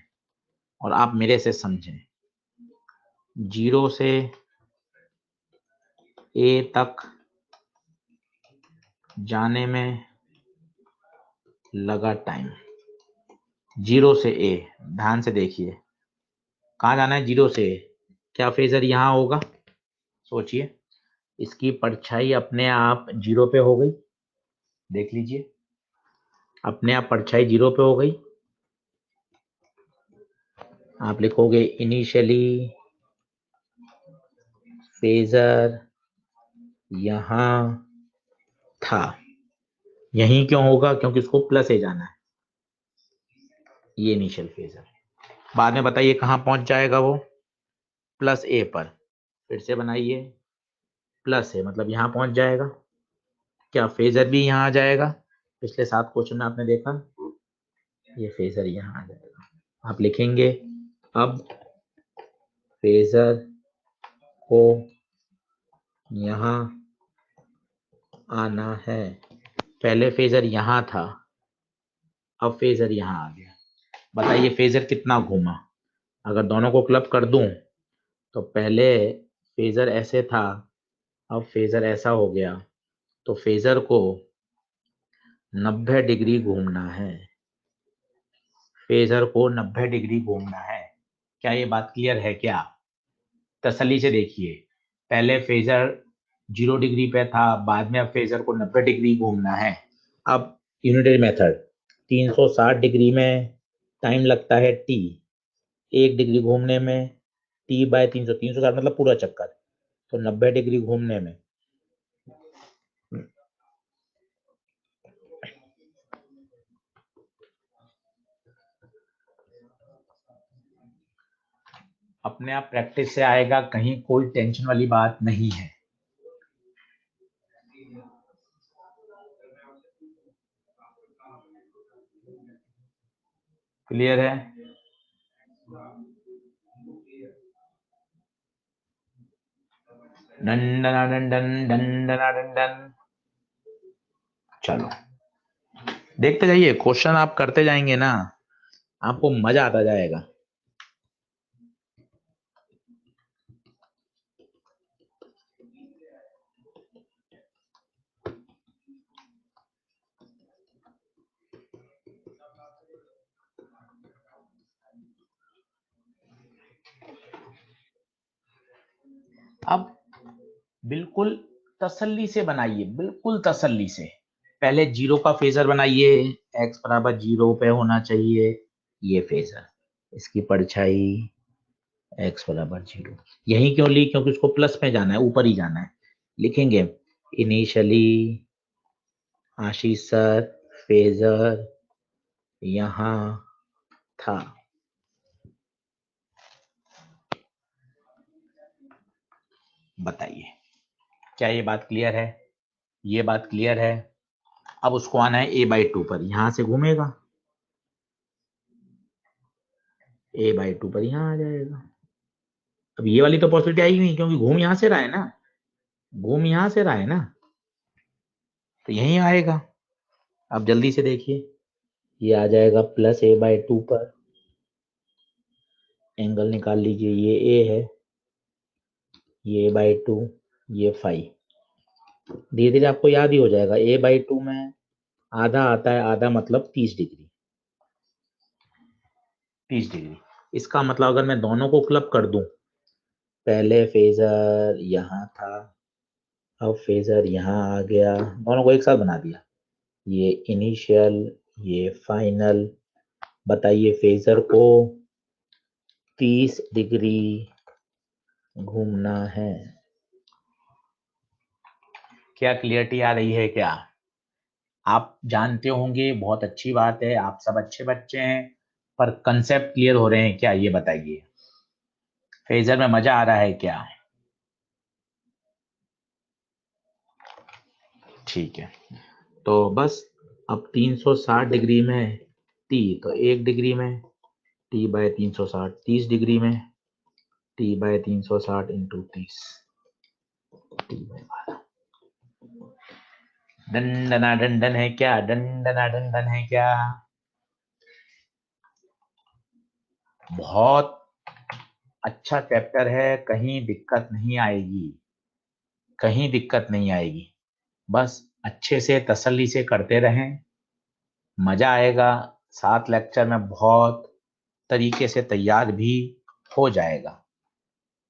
और आप मेरे से समझें। 0 से a तक जाने में लगा टाइम, 0 से a, ध्यान से देखिए कहाँ जाना है, 0 से a। क्या फेजर यहाँ होगा? सोचिए, इसकी परछाई अपने आप 0 पे हो गई, देख लीजिए, अपने आप परछाई 0 पे हो गई। आप लिखोगे इनिशियली फेजर यहां था। यहीं क्यों होगा? क्योंकि उसको +a जाना है, ये इनिशियल फेजर। बाद में बताइए कहां पहुंच जाएगा वो? +a पर। फिर से बनाइए, +a मतलब यहां पहुंच जाएगा। क्या फेजर भी यहां आ जाएगा? पिछले 7 क्वेश्चन में आपने देखा, ये फेजर यहां आ जाएगा। आप लिखेंगे अब फेजर को यहां आना है। पहले फेजर यहां था, अब फेजर यहां आ गया। बताइए फेजर कितना घूमा? अगर दोनों को क्लब कर दूं तो पहले फेजर ऐसे था, अब फेजर ऐसा हो गया, तो फेजर को 90 डिग्री घूमना है। फेजर को 90 डिग्री घूमना है। क्या ये बात क्लियर है क्या? तसल्ली से देखिए, पहले फेजर 0 डिग्री पे था, बाद में अब फेजर को 90 डिग्री घूमना है। अब यूनिटरी मेथड, 360 डिग्री में टाइम लगता है टी, 1 डिग्री घूमने में, टी बाय 300, 360 मतलब पूरा चक्कर, तो 90 डिग्री घूमने में अपने आप प्रैक्टिस से आएगा, कहीं कोई टेंशन वाली बात नहीं है। क्लियर है? Done done done done done done done. चलो देखते जाइए, क्वेश्चन आप करते जाएंगे ना, आपको मजा आता जाएगा। अब बिल्कुल तसल्ली से बनाइए, बिल्कुल तसल्ली से। पहले जीरो का फेजर बनाइए, x बराबर 0 पे होना चाहिए ये फेजर, इसकी परछाई x बराबर 0। यही क्यों ली? क्योंकि उसको प्लस में जाना है, ऊपर ही जाना है। लिखेंगे इनिशियली आशीष सर फेजर यहां था। बताइए, क्या ये बात क्लियर है? ये बात क्लियर है? अब उसको आना है a/2 पर, यहां से घूमेगा, a/2 पर यहां आ जाएगा। अब ये वाली तो पॉसिबिलिटी आई नहीं, क्योंकि घूम यहां से रहा है ना, घूम यहां से रहा है ना, तो यही आएगा। अब जल्दी से देखिए, ये आ जाएगा +a/2 पर, एंगल निकाल लीजिए, ये a है, ये a/2, ये फाई। धीरे धीरे आपको याद ही हो जाएगा, a/2 में आधा आता है, आधा मतलब 30 डिग्री, 30 डिग्री। इसका मतलब अगर मैं दोनों को क्लब कर दूं, पहले फेजर यहाँ था, अब फेजर यहाँ आ गया, दोनों को एक साथ बना दिया, ये इनिशियल, ये फाइनल। बताइए फेजर को 30 डिग्री घूमना है। क्या क्लियरिटी आ रही है क्या? आप जानते होंगे, बहुत अच्छी बात है, आप सब अच्छे बच्चे हैं, पर कंसेप्ट क्लियर हो रहे हैं क्या, ये बताइए। फेजर में मजा आ रहा है क्या? ठीक है, तो बस अब 360 डिग्री में टी, तो 1 डिग्री में टी बाय 360, 30 डिग्री में T by 360 into 30, T by 12। Done done done है क्या? डन डन डन है क्या? बहुत अच्छा चैप्टर है, कहीं दिक्कत नहीं आएगी, कहीं दिक्कत नहीं आएगी। बस अच्छे से तसल्ली से करते रहें, मजा आएगा। 7 लेक्चर में बहुत तरीके से तैयार भी हो जाएगा,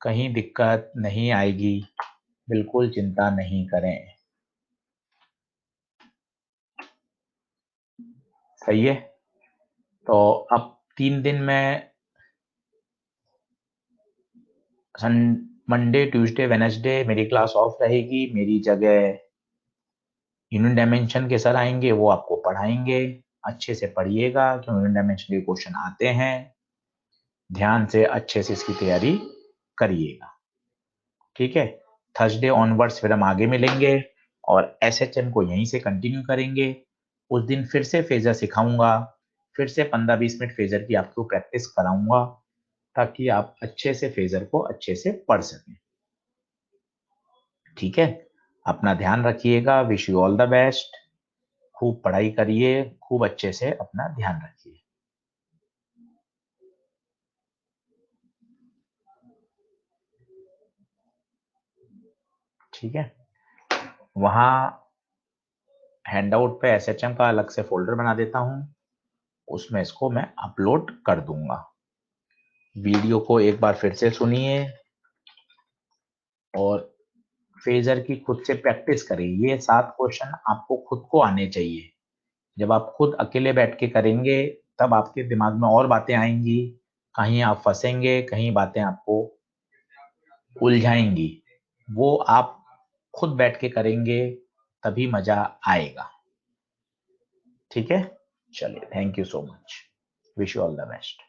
कहीं दिक्कत नहीं आएगी, बिल्कुल चिंता नहीं करें। सही है? तो अब 3 दिन में मंडे ट्यूसडे वेडनेसडे मेरी क्लास ऑफ रहेगी, मेरी जगह यूनिट डायमेंशन के सर आएंगे, वो आपको पढ़ाएंगे। अच्छे से पढ़िएगा, क्योंकि यूनिट डायमेंशन के क्वेश्चन आते हैं, ध्यान से अच्छे से इसकी तैयारी करिएगा। ठीक है, थर्सडे ऑनवर्ड्स फिर हम आगे मिलेंगे और एसएचएम को यहीं से कंटिन्यू करेंगे। उस दिन फिर से फेजर सिखाऊंगा, फिर से 15-20 मिनट फेजर की आपको प्रैक्टिस कराऊंगा, ताकि आप अच्छे से फेजर को अच्छे से पढ़ सकें। ठीक है, अपना ध्यान रखिएगा, wish you all the best. खूब पढ़ाई करिए, खूब अच्छे से अपना ध्यान रखिए। ठीक है, वहां हैंडआउट पे SHM का अलग से फोल्डर बना देता हूं, उसमें इसको मैं अपलोड कर दूंगा। वीडियो को एक बार फिर से सुनिए और फेजर की खुद से प्रैक्टिस करिए। ये 7 क्वेश्चन आपको खुद को आने चाहिए। जब आप खुद अकेले बैठ के करेंगे तब आपके दिमाग में और बातें आएंगी, कहीं आप फंसेंगे, कहीं बातें आपको उलझाएंगी। वो आप खुद बैठ के करेंगे तभी मजा आएगा। ठीक है, चलिए, thank you so much, wish you all the best.